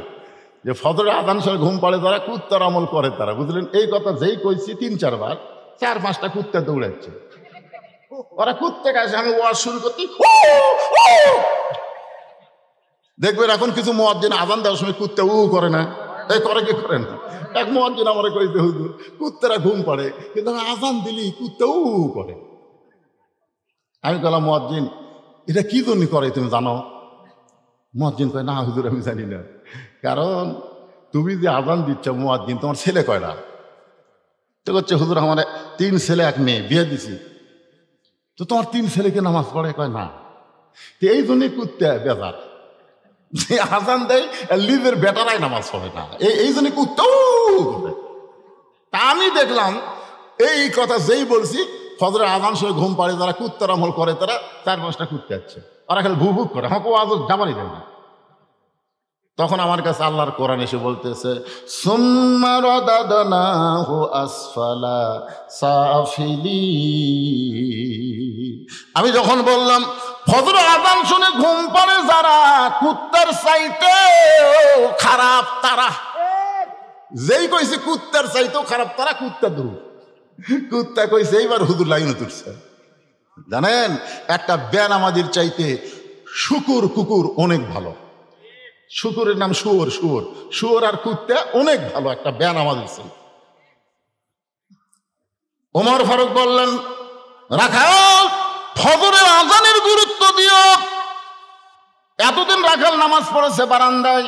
যে ফজরের আজান শুনে ঘুম পাড়ে যারা, কুত্তার আমল করে তারা। বুঝলেন? এই কথা যেই কইছি 3-4 বার, 4-5টা কুত্তা দৌড়াচ্ছে। ওরা কুত্তে কাছে আমি ওয়াজ শুরু করতে, দেখবেন এখন কিছু মুয়াজ্জিন আজান দেওয়ার সময় কুত্তে করে না। এই করে কি করে না? এক মুয়াজ্জিন আমারে কইতে, হুজুর কুত্তেরা ঘুম পাড়ে, কিন্তু আজান দিলি কুত্তে করে। আমি বললাম, মুয়াজ্জিন এটা কি জন্য করে তুমি জানো? মুয়াজ্জিন কয়, না হুজুর আমি জানি না। কারণ তুমি যে আজান দিচ্ছ মুয়াজ্জিন, তোমার ছেলে কয়টা? তো করছে, হুজুর আমার 3 ছেলে 1 মেয়ে, বিয়ে দিছি। তো তোমার 3 ছেলেকে নামাজ পড়ে? কয় না। তো এই জন্যই কুত্তে বেজার, যে আজান দেয় লিজের বেটারাই নামাজ পড়ে না, এই জন্য কুত্তেও করে। তা আমি দেখলাম এই কথা যেই বলছি, ফজরের আজান শুনে ঘুম পাড়ে যারা, কুত্তার আমল করে তারা, 4-5টা কুত্তে আছে, ওরা খালি ভুক ভুক করে, আমাকে আজ যাবারই দেয় না। তখন আমার কাছে আল্লাহর কোরআন এসে বলতেছে, সুম্মা রাদাদনাহু আসফালা সাফিলিন। আমি যখন বললাম ফজরের আজান শুনে ঘুম পাড়ে যারা, কুত্তার চাইতে খারাপ তারা, যেই কইছে কুত্তার চাইতেও খারাপ তারা, কুত্তা দূর। কুত্তা কইছে এইবার হুজুর লাইনে তুলছে। জানেন, একটা বেনামাজির চাইতে শুকুর কুকুর অনেক ভালো। শুকুরের নাম শুয়োর, শুয়োর আর কুত্তা অনেক ভালো একটা বেনামাজির চাইতে। ওমর ফারুক বললেন, রাখাল ফজরের আজানের গুরুত্ব দিও। এতদিন রাখাল নামাজ পড়েছে বারান্দায়,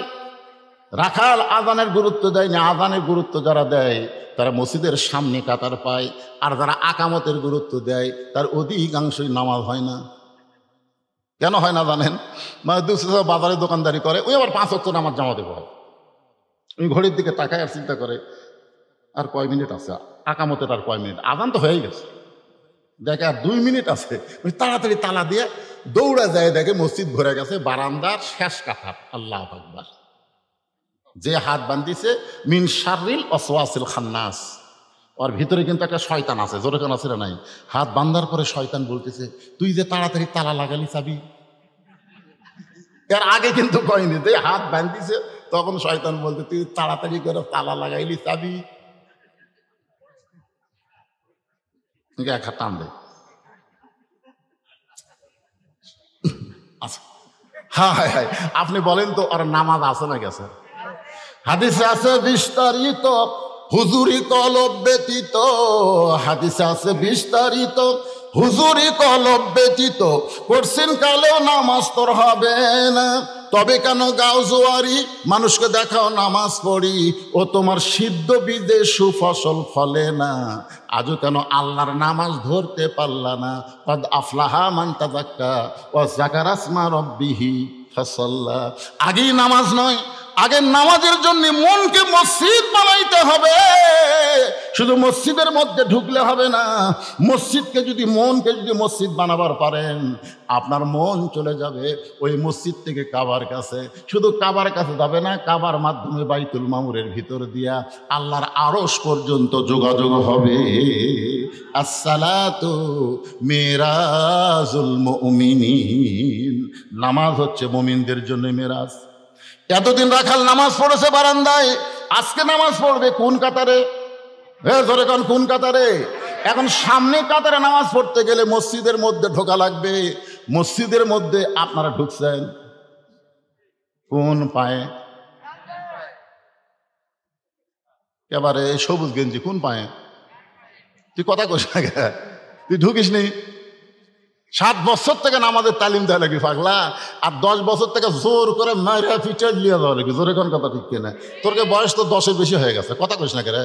রাখাল আজানের গুরুত্ব দেয় না। আজানের গুরুত্ব যারা দেয় তারা মসজিদের সামনে কাতার পায়, আর যারা আকামতের গুরুত্ব দেয় তার অধিকাংশই নামাজ হয় না। কেন হয় না জানেন? মানে বাজারে দোকানদারি করে, ওই আবার 5 ওয়াক্ত নামাজ জামাতে পড়ে। ওই ঘড়ির দিকে তাকায় আর চিন্তা করে আর কয় মিনিট আছে, আকামতের আর কয় মিনিট, আজান তো হয়ে গেছে। দেখে আর 2 মিনিট আছে, ওই তাড়াতাড়ি তালা দিয়ে দৌড়া যায়, দেখে মসজিদ ভরে গেছে, বারান্দার শেষ কাতার। আল্লাহু আকবার। যে হাত বান্ধিছে মিন শাররিল ওয়াসওয়াসিল খান্নাস, ওর ভিতরে কিন্তু একটা শয়তান আছে। জোরে কেন আছে না? নাই। হাত বান্ধার পরে শয়তান বলতেছে, তুই যে তাড়াতাড়ি তালা লাগালি চাবি। এর আগে কিন্তু কয়নি, যে হাত বান্ধিছে তখন শয়তান বলতে, তুই তাড়াতাড়ি করে তালা লাগাইলি চাবি। এক হাত টান দেয়। আচ্ছা, হ্যাঁ, আপনি বলেন তো আর নামাজ আছে না গেছে? হাদিসে আছে বিস্তারিত, হুজুরি কলব ব্যতীত। হাদিসে আছে বিস্তারিত, হুজুরি কলব ব্যতীত করছেন কালেও নামাজ তোর হবে না। তবে কেন গাও জোয়ারি, মানুষকে দেখাও নামাজ পড়ি, ও তোমার সিদ্ধ বীজে সুফসল ফলে না, আজও কেন আল্লাহর নামাজ ধরতে পারলা না। কদ আফলাহা মান তাযাক্কা ওয়া যাকারা ইসমা রাব্বিহি ফাসাল্লা। আগেই নামাজ নয়, আগে নামাজের জন্য মনকে মসজিদ বানাইতে হবে। শুধু মসজিদের মধ্যে ঢুকলে হবে না, মসজিদকে যদি মনকে যদি মসজিদ বানাবার পারেন, আপনার মন চলে যাবে ওই মসজিদ থেকে কাবার কাছে। শুধু কাবার কাছে যাবে না, কাবার মাধ্যমে বাইতুল মামুরের ভিতর দিয়া আল্লাহর আরশ পর্যন্ত যোগাযোগ হবে। আসসালাতু মিরাজুল মুমিনিন, নামাজ হচ্ছে মুমিনদের জন্য মেরাজ। এতদিন রাখাল নামাজ পড়েছে বারান্দায়, আজকে নামাজ পড়বে কোন কাতারে? ধরে কোন কাতারে? এখন সামনে কাতারে নামাজ পড়তে গেলে মসজিদের মধ্যে ঢোকা লাগবে। মসজিদের মধ্যে আপনারা ঢুকছেন কোন পায়ে? এবারে সবুজ গেঞ্জি কোন পায়ে? তুই কথা কইস না, তুই ঢুকিস নি। 7 বছর থেকে নামাজের তালিম দেওয়া লাগি পাগলা, আর 10 বছর থেকে জোর করে মাইরা ফিচার লিয়ে দেওয়া লাগি। জোরে কোন কথা ঠিক কিনা? তোরকে বয়স তো 10-এর বেশি হয়ে গেছে, কথা কইস না কেরে?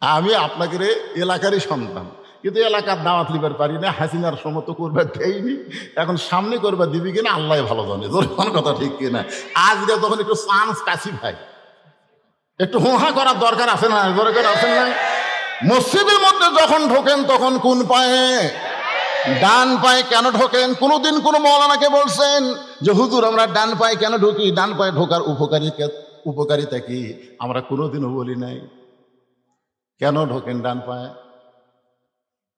আমি আপনাকে এলাকারই সন্তান, কিন্তু এলাকার দাওয়াত লিবার পারি না, হাসিনার সমত করবার দেয়নি। এখন সামনে করবার দিবি কিনা আল্লাহ ভালো জানে। জোরে কোন কথা ঠিক কিনা? আজকে তখন একটু চান্স কাছি ভাই, একটু হোহা করার দরকার আছে না? জোরে করে আছেন না? মসজিদের মধ্যে যখন ঢোকেন তখন কোন পায়ে? ডান পায়ে। কেন ঢোকেন? কোনোদিন কোনো মৌলানাকে বলছেন যে হুজুর আমরা ডান পায়ে কেন ঢুকি? ডান পায়ে ঢোকার উপকারিতা কি? আমরা কোনোদিনও বলি নাই। কেন ঢোকেন ডান পায়ে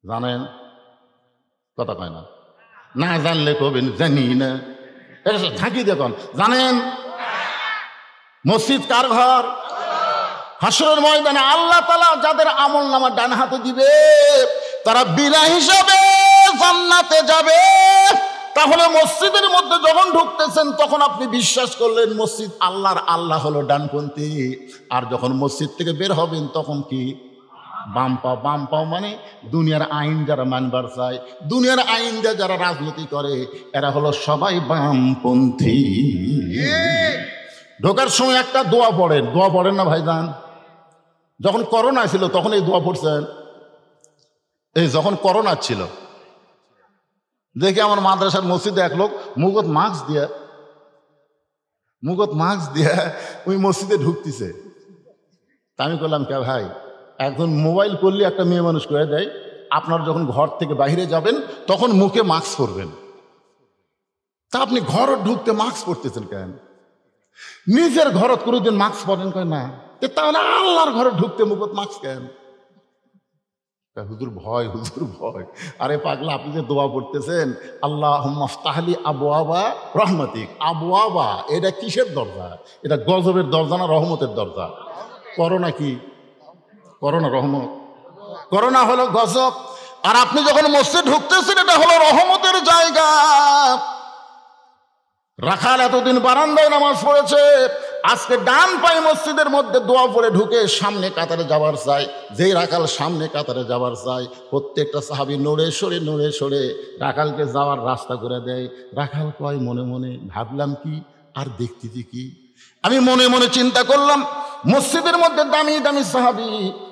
জানেন? কথা কয় না, না জানলে কবেন জানি না, থাকি দেখুন। জানেন মসজিদ কার ঘর? হাসরের ময়দানে আল্লাহ তাআলা যাদের আমল নামা ডান হাতে দিবে তারা বিনা হিসাবে জান্নাতে যাবে। তাহলে মসজিদের মধ্যে যখন ঢুকতেছেন তখন আপনি বিশ্বাস করলেন মসজিদ আল্লাহর, আল্লাহ হলো ডানপন্থী। আর যখন মসজিদ থেকে বের হবেন তখন কি? বাম পাও। বাম পাও মানে দুনিয়ার আইন যারা মানবার চায়, দুনিয়ার আইন দিয়ে যারা রাজনীতি করে, এরা হলো সবাই বামপন্থী। ঢোকার সময় একটা দোয়া পড়েন। দোয়া পড়েন না ভাইজান? যখন করোনা ছিল তখন এই দোয়া পড়ছেন? এই যখন করোনা ছিল দেখি আমার মাদ্রাসার মসজিদে এক লোক মুখত মাস্ক দিয়া ওই মসজিদে ঢুকতেছে। তা আমি করলাম কে ভাই, একজন মোবাইল করলে একটা মেয়ে মানুষ করে দেয়, আপনার যখন ঘর থেকে বাইরে যাবেন তখন মুখে মাস্ক পরবেন। তা আপনি ঘর ঢুকতে মাস্ক পরতেছেন কেন? নিজের ঘরত কোনোদিন মাস্ক পরেন? কয় না। তাহলে আল্লাহর ঘরে ঢুকতে মুখত মাস্ক কেন? হুজুর ভয়, হুজুর ভয়। আরে পাগলা, আপনি যে দোয়া পড়তেছেন আল্লাহুম্মা ইফতাহলি আবওয়াবা রহমাতিক, আবওয়াবা এটা কিসের দরজা? এটা গজবের দরজা না রহমতের দরজা? করোনা কি? করোনা রহমত? করোনা হলো গজব। আর আপনি যখন মসজিদে ঢুকতেছেন এটা হলো রহমতের জায়গা। রাখাল এতদিন বারান্দায় নামাজ পড়েছে, আজকে ডান পায়ে মসজিদের মধ্যে দোয়া পড়ে ঢুকে সামনে কাতারে যাবার চাই। যেই রাখাল সামনে কাতারে যাবার চাই, প্রত্যেকটা সাহাবী নড়ে সরে রাখালকে যাওয়ার রাস্তা করে দেয়। রাখাল কয় মনে মনে, ভাবলাম কি আর দেখতেছি কি? আমি মনে মনে চিন্তা করলাম মসজিদের মধ্যে দামি দামি সাহাবী,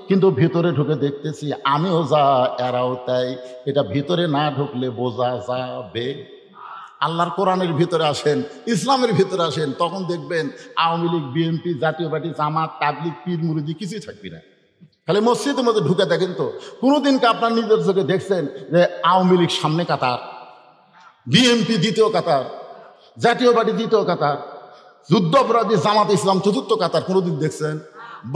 কিন্তু ভিতরে ঢুকে দেখতেছি আমিও যা এরাও তাই। এটা ভিতরে না ঢুকলে বোঝা যাবে। আল্লাহর কোরআনের ভিতরে আসেন, ইসলামের ভিতরে আসেন, তখন দেখবেন আওয়ামী লীগ, বিএনপি, জাতীয় পার্টি, জামাত, তাবলিগ, পীর মুরিদি কিছুই থাকবি না। খালি মসজিদের মধ্যে ঢুকে দেখেন তো কোনোদিন কি আপনার নিজের চোখে দেখছেন যে আওয়ামী লীগ সামনে কাতার, বিএনপি দ্বিতীয় কাতার, জাতীয় পার্টি দ্বিতীয় কাতার, যুদ্ধাপরাধী জামাত ইসলাম চতুর্থ কাতার? কোনোদিন দেখছেন?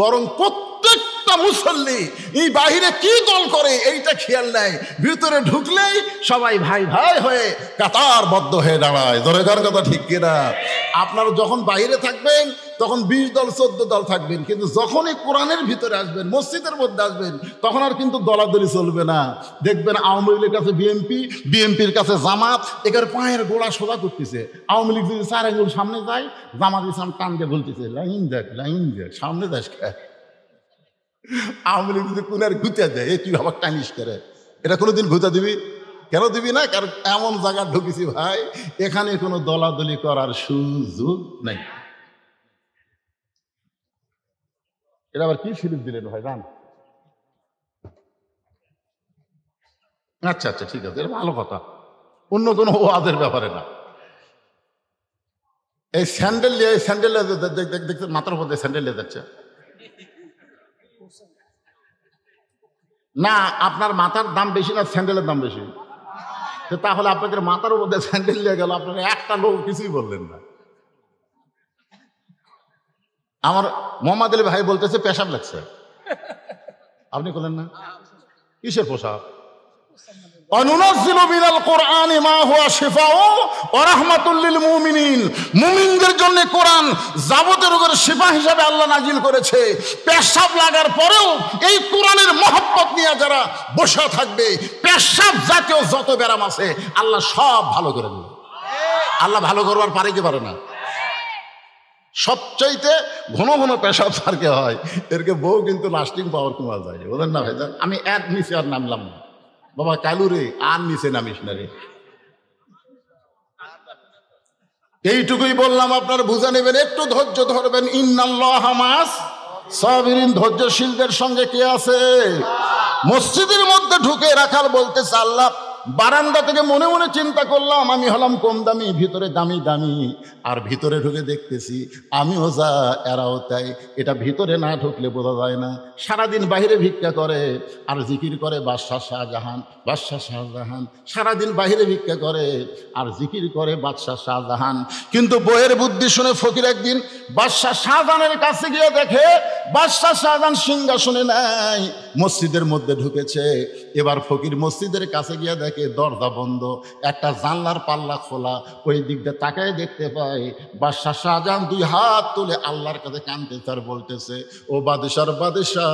বরং প্রত্যেকটা মুসল্লি এই বাহিরে কি দল করে এইটা খেয়াল নেয়, ভিতরে ঢুকলেই সবাই ভাই ভাই হয়ে কাতারবদ্ধ হয়ে দাঁড়ায়। দরকার কথা ঠিক কিনা? আপনারা যখন বাইরে থাকবেন তখন 20 দল 14 দল থাকবেন, কিন্তু যখনই কোরআনের ভিতরে আসবেন, মসজিদের মধ্যে আসবেন, তখন আর কিন্তু দলাদলি চলবে না। দেখবেন আওয়ামী লীগের কাছে বিএনপি, বিএনপির কাছে জামাত, এটার পায়ের গোড়া সোজা করতেছে। আওয়ামী লীগ যদি 4 আঙ্গুল সামনে যায়, জামাত ইসলাম টান দিয়ে বলতেছে লাইন দেখ, সামনে যাস খায়। আওয়ামী লীগ যদি কোনার ঘুতে দেয়, তুই আবার টানিস করে, এটা কোনোদিন ঘুতা দিবি? কেন দিবি না? কারণ এমন জায়গা ঢুকেছি ভাই, এখানে কোনো দলাদলি করার সুযোগ নাই। এটা আবার কি স্লিপ দিলেন ভাই জান? আচ্ছা আচ্ছা ঠিক আছে, এটা ভালো কথা, অন্য কোনো ওয়াজের ব্যাপারে না। এই স্যান্ডেল নিয়ে দেখতে মাথার উপর দিয়ে স্যান্ডেল নিয়ে যাচ্ছে না, আপনার মাথার দাম বেশি না স্যান্ডেলের দাম বেশি? তো তাহলে আপনাদের মাথার উপর দিয়ে স্যান্ডেল নিয়ে গেল, আপনারা একটা লোক কিছুই বললেন না। আমার মোহাম্মদ আলী ভাই বলতেছে পেশাব লাগছে, আপনি বললেন না কিসের পোশাক? অনুনাজ্জিলু মিনাল কুরআনি মা হুয়া শিফাউ ওয়া রাহমাতুল লিল মুমিনিন, মুমিনদের জন্য কোরআন যাবতীয় রোগের শিফা হিসাবে আল্লাহ নাজিল করেছে। পেশাব লাগার পরেও এই কোরআনের মহব্বত নিয়ে যারা বসে থাকবে, পেশাব জাতীয় যত ব্যারাম আছে আল্লাহ সব ভালো করে দেবে। আল্লাহ ভালো করবার পারে কি পারে না? সবচাইতে ঘন ঘন পেশাব সারকে হয়, এরকে বউ কিন্তু লাস্টিং পাওয়ার কমা যায়, বলেন না ভাই? আমি এক নিচে আর নামলাম না বাবা, কালু রে আর নিচে নামিস না রে। এইটুকুই বললাম, আপনার বুঝে নেবেন, একটু ধৈর্য ধরবেন। ইন্নাল্লাহা মাস সাবিরিন, ধৈর্যশীলদের সঙ্গে কে আছে? মসজিদের মধ্যে ঢুকে রাখাল বলতেছে, আল্লাহ বারান্দা থেকে মনে মনে চিন্তা করলাম আমি হলাম কম দামি, ভিতরে দামি দামি, আর ভিতরে ঢুকে দেখতেছি আমিও যা এরাও তাই। এটা ভিতরে না ঢুকলে বোঝা যায় না। সারাদিন বাহিরে ভিক্ষা করে আর জিকির করে বাদশাহ শাহজাহান, বাদশাহ শাহজাহান। সারাদিন বাহিরে ভিক্ষা করে আর জিকির করে বাদশাহ শাহজাহান। কিন্তু বইয়ের বুদ্ধি শুনে ফকির একদিন বাদশাহ শাহজাহানের কাছে গিয়ে দেখে বাদশাহ শাহজাহান সিংহাসনে নাই, মসজিদের মধ্যে ঢুকেছে। এবার ফকির মসজিদের কাছে গিয়ে দেখে দরজা বন্ধ, একটা জানলার পাল্লা খোলা। ওই দিকটা তাকায় দেখতে পায় বাদশাহ শাহজাহান দুই হাত তুলে আল্লাহর কাছে কাঁদতেছে আর বলতেছে, ও বাদশার বাদশাহ,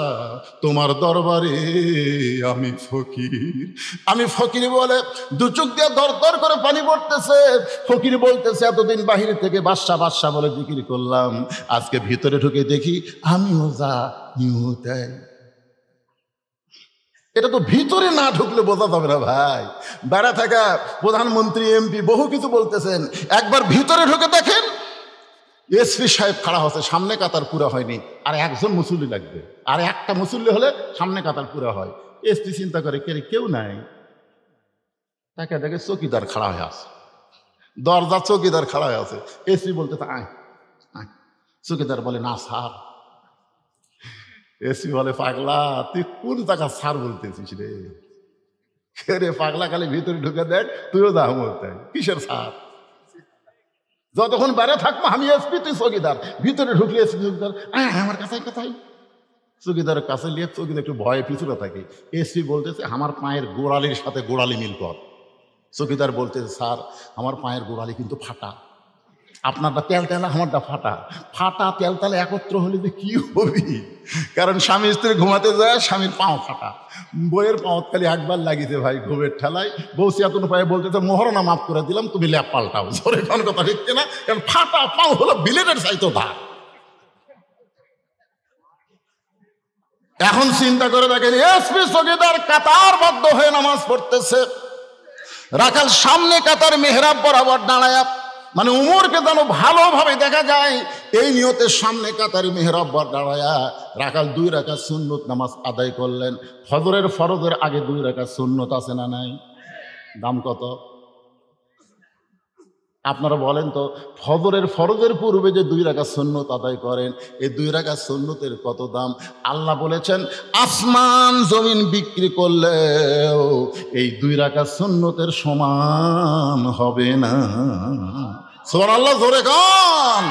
তোমার দরবারে আমি ফকির। আমি ফকির বলে দু চোখ দিয়ে দর দর করে পানি পড়তেছে। ফকির বলতেছে, এতদিন বাহির থেকে বাদশাহ বাদশাহ বলে জিকির করলাম, আজকে ভিতরে ঢুকে দেখি আমিও যা নিউ তাই। এটা তো ভিতরে না ঢুকলে বোঝা যাবে না ভাই। বেড়া থাকা প্রধানমন্ত্রী এমপি বহু কিছু বলতেছেন, একবার ভিতরে ঢুকে দেখেন এসপি সাহেব খাড়া হচ্ছে, সামনে কাতার পুরা হয়নি, আর একজন মুসল্লি লাগবে, আর একটা মুসল্লি হলে সামনে কাতার পুরা হয়। এসপি চিন্তা করে কেউ নাই, তাকে দেখে চৌকিদার খাড়া হয়ে আছে, দরজা চৌকিদার খাড়া হয়ে আছে। এসপি বলতে আয় আয়, চৌকিদার বলে না স্যার। এসপি বলে, পাগলা তুই কোন টাকা সার বলতেছিস রে? রে পাগলা, খালি ভিতরে ঢুকে দেখ, তুইও দাম বলতে কিসের সার? যতক্ষণ বাইরে থাকবো আমি এসপি, তুই চৌকিদার। ভিতরে ঢুকলে এসপি চৌকিদার আমার কাছে কোথায়? চৌকিদারের কাছে নিয়ে চৌকিদার একটু ভয়ে পিছনে থাকে। এসপি বলতেছে, আমার পায়ের গোড়ালির সাথে গোড়ালি মিল কর। চৌকিদার বলতেছে, স্যার আমার পায়ের গোড়ালি কিন্তু ফাটা, আপনারটা তেলতেলা, আমারটা ফাটা। ফাটা তেলতেলা একত্র হলে যে কি হবি? কারণ স্বামী স্ত্রী ঘুমাতে যায়, স্বামীর পাও ফাটা, বইয়ের পাও খালি একবার লাগিয়েছে ভাই ঘুমের ঠেলায়। বউ সিয়াতুন পায়ে বলতেছে, মোহরনা মাফ করে দিলাম, তুমি ল্যাপ পাল্টাও। জোরে কোন কথা ঠিক না? কারণ ফাটা পাও হলো বিলেটের চাইতো ধার। এখন চিন্তা করে দেখেন, এসপি চৌকিদার কাতারবদ্ধ হয়ে নামাজ পড়তেছে। রাখাল সামনে কাতার মেহরাব বরাবর দাঁড়ায়, মানে উমরকে যেন ভালোভাবে দেখা যায় এই নিয়তের সামনে কাতার মেহরাব দাঁড়ায়া রাখাল 2 রাকাত সুন্নত নামাজ আদায় করলেন। ফজরের ফরজের আগে 2 রাকাত সুন্নত আছে না নাই? দাম কত আপনারা বলেন তো? ফজরের ফরজের পূর্বে যে 2 রাকাত সুন্নত আদায় করেন, এই 2 রাকাত সুন্নতের কত দাম? আল্লাহ বলেছেন, আসমান জমিন বিক্রি করলেও এই 2 রাকাত সুন্নতের সমান হবে না। সুবহানাল্লাহ, জোরে গান।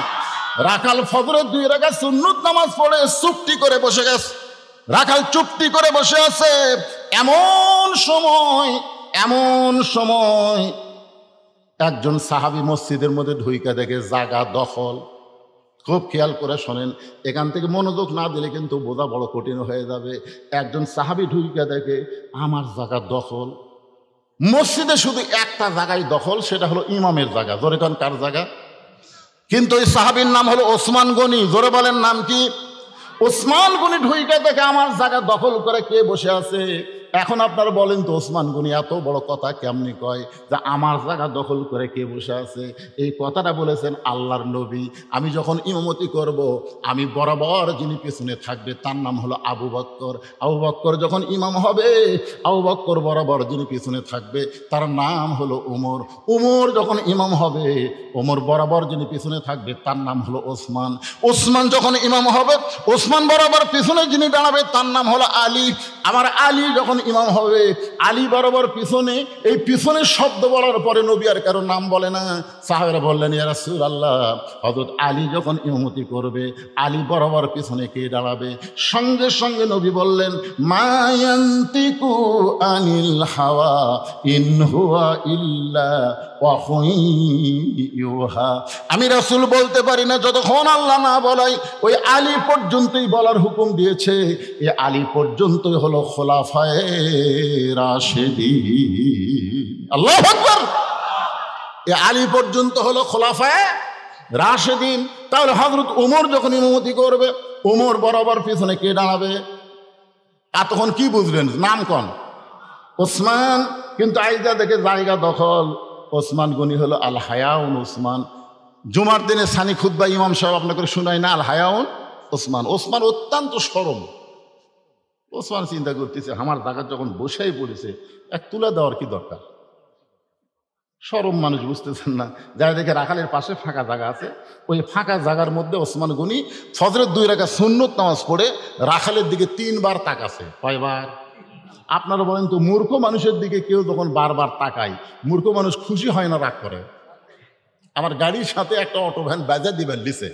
রাখাল ফজরের 2 রাকাত সুন্নত নামাজ পড়ে চুপটি করে বসে গেছে। রাখাল চুপটি করে বসে আছে। এমন সময় একজন সাহাবী মসজিদের মধ্যে ঢুইকা দেখে জায়গা দখল। খুব খেয়াল করে শোনেন, এখান থেকে মনোযোগ না দিলে কিন্তু বোঝা বড় কঠিন হয়ে যাবে। একজন সাহাবী ঢুইকা দেখে আমার জায়গা দখল। মসজিদে শুধু একটা জায়গায় দখল, সেটা হলো ইমামের জায়গা। জোরে কোন কার জায়গা? কিন্তু ওই সাহাবীর নাম হলো ওসমান গনি। জোরে বলেন নাম কি? ওসমান গনি ঢুইকা দেখে আমার জায়গা দখল করে কে বসে আছে? এখন আপনারা বলেন তো ওসমান গনি এত বড় কথা কেমনি কয় যে আমার জায়গা দখল করে কে বসে আছে? এই কথাটা বলেছেন আল্লাহর নবী। আমি যখন ইমামতি করব, আমি বরাবর যিনি পিছনে থাকবে তার নাম হলো আবু বকর। আবু বকর যখন ইমাম হবে, আবু বকর বরাবর যিনি পিছনে থাকবে তার নাম হলো উমর। উমর যখন ইমাম হবে, উমর বরাবর যিনি পিছনে থাকবে তার নাম হলো ওসমান। ওসমান যখন ইমাম হবে, ওসমান বরাবর পিছনে যিনি দাঁড়াবে তার নাম হলো আলী। আমার আলী যখন ইমাম হবে, আলী বরাবর পিছনে। এই পিছনের শব্দ বলার পরে নবী আর কারো নাম বলে না। সাহাবারা বললেন, ইয়া রাসূলুল্লাহ, হযরত আলী যখন ইমামতি করবে, আলী বরাবর পিছনে কে দাঁড়াবে? সঙ্গে সঙ্গে নবী বললেন, মা ইয়ান্তিকু আনিল হাওয়া ইন হুয়া ইল্লা ওয়াহয়ুহা। আমি রাসূল বলতে পারি না যতক্ষণ আল্লাহ না বলাই। ওই আলী পর্যন্তই বলার হুকুম দিয়েছে। এই আলী পর্যন্তই হলো খোলাফায়ে রাশেদিন। আল্লাহু আকবার। এই আলী পর্যন্ত হলো খোলাফায়ে রাশেদিন। তাহলে হযরত উমর যখন ইমামতি করবে, উমর বরাবর পিছনে কে দাঁড়াবে? তখন কি বুঝলেন? নাম কোন? ওসমান। কিন্তু আইজা দেখে জায়গা দখল। ওসমান গনি হলো আল হায়াউন ওসমান। জুমার দিনে সানি খুতবা ইমাম সাহেব আপনাকে শোনায় না? আল হায়াউন ওসমান। ওসমান অত্যন্ত সরম। ওসমান চিন্তা করতেছে, আমার জায়গা যখন বসেই পড়েছে, এক তুলে দেওয়ার কি দরকার? সরম মানুষ, বুঝতেছেন না? যাই দেখে রাখালের পাশে ফাঁকা জায়গা আছে, ওই ফাঁকা জায়গার মধ্যে ওসমান গনি ফজরের 2 রাকাত সুন্নত নামাজ পড়ে রাখালের দিকে 3 বার তাকাছে। কয়বার? আপনারা বলেন তো, মূর্খ মানুষের দিকে কেউ যখন বারবার তাকায়, মূর্খ মানুষ খুশি হয় না রাগ করে? আমার গাড়ির সাথে একটা অটো ভ্যান বাজা দিবেন লিসে,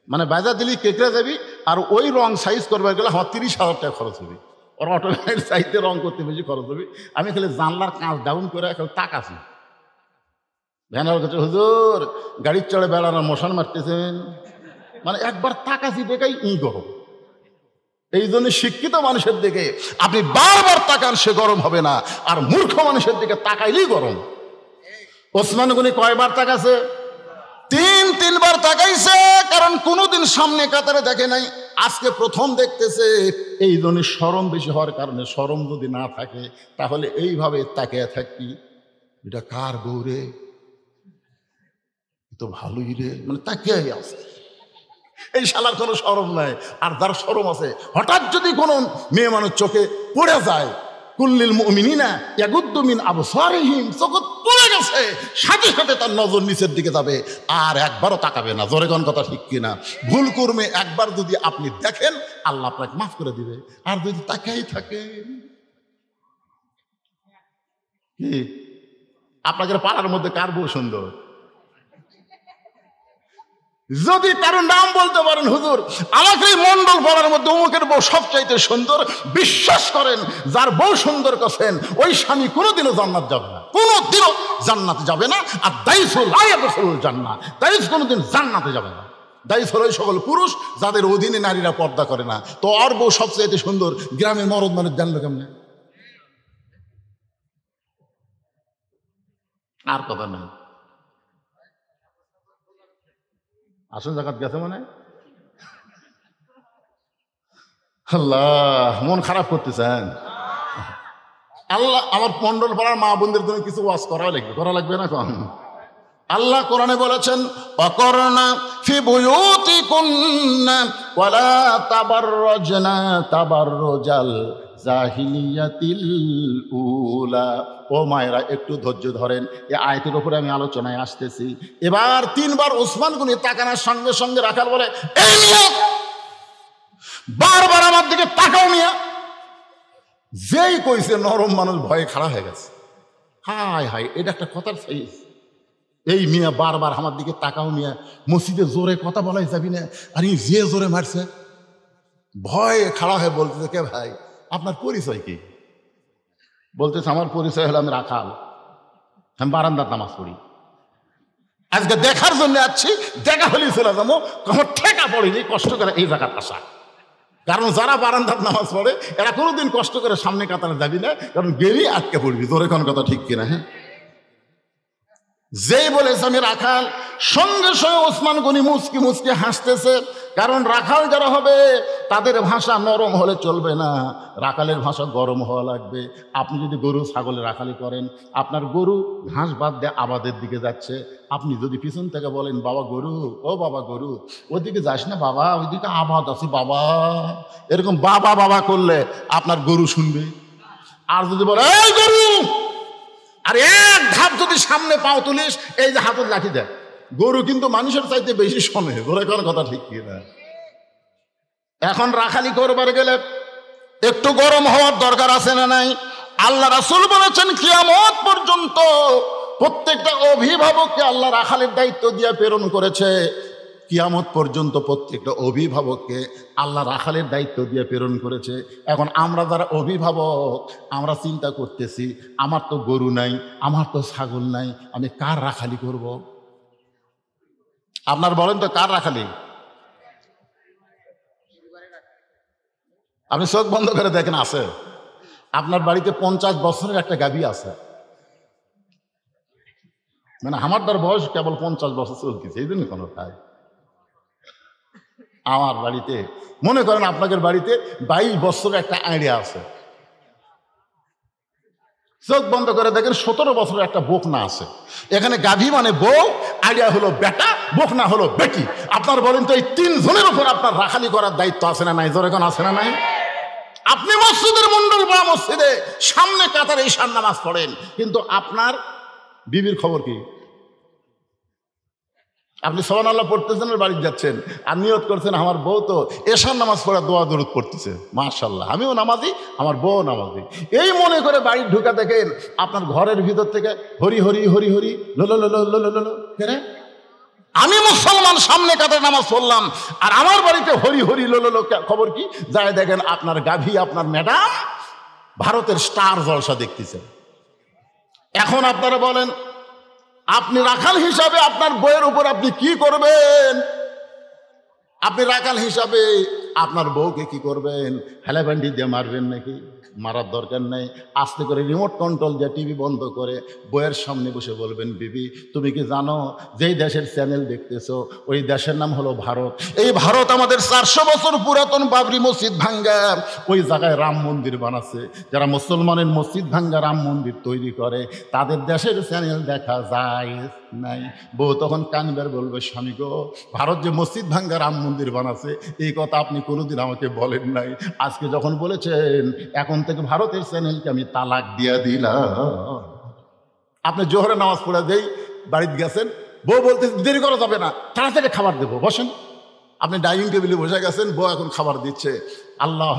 মানে বাজা দিলি কেকড়ে যাবি, আর ওই রং সাইজ করবার গেলে আমার 30,000 টাকা খরচ হবে। ওর অটো ভ্যানের সাইজে রং করতে বেশি খরচ হবে। আমি খালি জানলার কাঁচ ডাউন করে এখন তাকাছি। ভ্যানের কাছে, হুজুর গাড়ির চড়ে বেড়ানোর মশান মারতেছেন, মানে একবার তাকাছি দেখাই গরম। এই জন্য শিক্ষিত মানুষের দিকে আপনি বারবার তাকান, সে গরম হবে না। আর মূর্খ মানুষের দিকে তাকাইলেই গরম। ওসমান গনি কয়বার তাকাছে? 3 বার তাকাইছে, কারণ কোনোদিন সামনে কাতারে দেখে নাই, আজকে প্রথম দেখতেছে। এই জন্য শরম বেশি হওয়ার কারণে, শরম যদি না থাকে তাহলে এইভাবে তাকিয়ে থাকি, এটা কার বউ রে, তো ভালোই রে, মানে তাকিয়ে আছে। এই শালার কোনো শরম নাই। আর যার শরম আছে, হঠাৎ যদি কোনো মেয়ে মানুষ চোখে পড়ে যায়, কুল্লিল মুমিনিনা ইয়াগুদ্দু মিন আবসারিহিম, চোখ পড়ে গেছে, সাথে সাথে তার নজর নিচের দিকে যাবে, আর একবারও তাকাবে না। জোরে কোন কথা ঠিক কিনা? ভুল কর্মে একবার যদি আপনি দেখেন, আল্লাহ আপনাকে মাফ করে দিবে। আর যদি তাকাই থাকে, কি আপনাদের পাড়ার মধ্যে কার বউ সুন্দর? যদি কারো নাম বলতে পারেন, হুজুর আমাকে এই মন্ডল পাড়ার মধ্যে অমুকের বউ সবচাইতে সুন্দর, বিশ্বাস করেন যার বউ সুন্দর করছেন ওই স্বামী কোনোদিনও জান্নাত যাবে না, কোনোদিনও জান্নাতে যাবে না। আর দাইসুল আয়াতুল জান্নাত, দাইস কোনোদিন জান্নাতে যাবে না। দাইস হলো সকল পুরুষ যাদের অধীনে নারীরা পর্দা করে না। তো আর বউ সবচাইতে সুন্দর, গ্রামের মরদ মানুষ জানলো কেমনে? আর কথা নেই। আসল জাকাত গেছে মানে আল্লাহ, মন খারাপ করতেছেন? আল্লাহ আমার মন্ডল পাড়ার মা বোনদের জন্য কিছু ওয়াজ করা লাগবে না কম? আল্লাহ কোরআনে বলেছেন, ওয়াকরনা ফি বুয়ুতিকুন্না ওয়ালা তাবাররাজনা তাবাররুজাল জাহিলিয়াতিল উলা। ও মায়েরা, একটু ধৈর্য ধরেন, এই আয়াতের উপরে আমি আলোচনায় আসতেছি। এবার 3 বার ওসমান গনি তাকানোর সঙ্গে সঙ্গে রাখাল বলে, এই মিয়া বারবার আমার দিকে তাকাও মিয়া। যেই কইছে নরম মানুষ ভয়ে খাড়া হয়ে গেছে। হায় হায়, এটা একটা কথার সাইজ। এই মিয়া বারবার আমার দিকে তাকাও মিয়া, মসজিদে জোরে কথা বলাই যাবি না। আর যে জোরে মারছে, ভয়ে খাড়া হয়ে বলতেছে, কে ভাই আপনার পরিচয় কি? বলতেছে, আমার পরিচয় হলো আমি রাখাল, আমি বারান্দার নামাজ পড়ি। আজকে দেখার জন্য আসছি, দেখা হলেই চলে যাবো, আমার ঠেকা পড়েনি কষ্ট করে এই জায়গায় আসা। কারণ যারা বারান্দার নামাজ পড়ে এরা কোনোদিন কষ্ট করে সামনে কাতারে যাবি না, কারণ গেলি আটকে পড়বি। জোরে কোন কথা ঠিক কিনা? হ্যাঁ, যেই বলেছে আমি রাখাল, সঙ্গে সঙ্গে ওসমান গনি মুচকি মুচকি হাসতেছে। কারণ রাখাল যারা হবে তাদের ভাষা নরম হলে চলবে না, রাখালের ভাষা গরম হওয়া লাগবে। আপনি যদি গরু ছাগলে রাখালি করেন, আপনার গরু ঘাস বাদ দিয়ে আবাদের দিকে যাচ্ছে, আপনি যদি পিছন থেকে বলেন বাবা গরু, ও বাবা গরু, ওদিকে যাস না বাবা, ওইদিকে আবাদ আছে বাবা, এরকম বাবা বাবা করলে আপনার গরু শুনবে। আর যদি বলে এই গরু, আর এক ধাপ যদি সামনে পাও তুলিস, এই যে হাতের লাঠি দেয়, গরু কিন্তু মানুষের চাইতে বেশি শোনে। ধরে কোন কথা ঠিক কিনা? এখন রাখালি করবার গেলে একটু গরম হওয়ার দরকার আছে না নাই? আল্লাহ রাসূল বলেছেন কিয়ামত পর্যন্ত প্রত্যেকটা অভিভাবককে আল্লাহ রাখালের দায়িত্ব দিয়ে প্রেরণ করেছে। কিয়ামত পর্যন্ত প্রত্যেকটা অভিভাবককে আল্লাহ রাখালের দায়িত্ব দিয়ে প্রেরণ করেছে। এখন আমরা যারা অভিভাবক, আমরা চিন্তা করতেছি আমার তো গরু নাই, আমার তো ছাগল নাই, আমি কার রাখালি করব? আপনার বলেন তো কার রাখালি? আপনি চোখ বন্ধ করে দেখেন, আছে আপনার বাড়িতে 50 বছরের একটা গাভী আছে, মানে আমার তার বয়স কেবল 50 বছর চলতেছে, এই জন্য কোনো তাই আমার বাড়িতে মনে করেন আপনাদের বাড়িতে 22 বছরের একটা আইডিয়া আছে, চোখ বন্ধ করে দেখেন 17 বছরের একটা বকনা আছে। এখানে গাভী মানে বউ, আইডিয়া হলো বেটা, বকনা হলো বেটি। আপনার বলেন তো এই 3 জনের উপর আপনার রাখালি করার দায়িত্ব আছে না নাই? জোরে কোন আছে না নাই? আপনি মসজিদের মন্ডল বা মসজিদে সামনে কাতারে ঈশার নামাজ পড়েন, কিন্তু আপনার বিবির খবর কি? আপনি সুবহানাল্লাহ পড়তেছেন আর বাড়ি যাচ্ছেন, আর নিয়ত করছেন আমার বউ তো এশার নামাজ পড়া দোয়া দরুদ পড়তেছে, মাশাআল্লাহ আমিও নামাজি, আমার বউ নামাজি, এই মনে করে বাড়ি ঢুকা দেখেন আপনার ঘরের ভিতর থেকে হরি হরি হরি হরি লোলো লোলো লোলো লোলো। কেন? আমি মুসলমান, সামনে কাতারে নামাজ পড়লাম, আর আমার বাড়িতে হরি হরি লোলো লো। খবর কি? যায় দেখেন আপনার গাভী, আপনার ম্যাডাম ভারতের স্টার জলসা দেখতেছে। এখন আপনারা বলেন আপনি রাখাল হিসাবে আপনার বউয়ের উপর আপনি কি করবেন? আপনি রাখাল হিসাবে আপনার বউকে কি করবেন? হেলাব্যান্ডি দিয়ে মারবেন নাকি? মারার দরকার নেই। আস্তে করে রিমোট কন্ট্রোল দিয়ে টিভি বন্ধ করে বউয়ের সামনে বসে বলবেন, বিবি তুমি কি জানো যেই দেশের চ্যানেল দেখতেছো ওই দেশের নাম হলো ভারত। এই ভারত আমাদের 400 বছর পুরাতন বাবরি মসজিদ ভাঙ্গা ওই জায়গায় রাম মন্দির বানাচ্ছে। যারা মুসলমানের মসজিদ ভাঙ্গা রাম মন্দির তৈরি করে তাদের দেশের চ্যানেল দেখা যায় নাই। বউ তখন কানবার বলবে, স্বামী গো, ভারত যে মসজিদ ভাঙ্গা রাম মন্দির বানাচ্ছে এই কথা আপনি কোনোদিন আমাকে বলেন নাই, আজকে যখন বলেছেন এখন থেকে ভারতের চ্যানেলকে আমি তালাক দিয়া দিলাম। আপনি জোহরে নামাজ পড়ে দেই বাড়িতে গেছেন, বউ বলতে দেরি করা যাবে না, তাড়াতাড়ি খাবার দেবো, বসেন। আপনি ডাইনিং টেবিলে বসে গেছেন, বউ এখন খাবার দিচ্ছে, আল্লাহ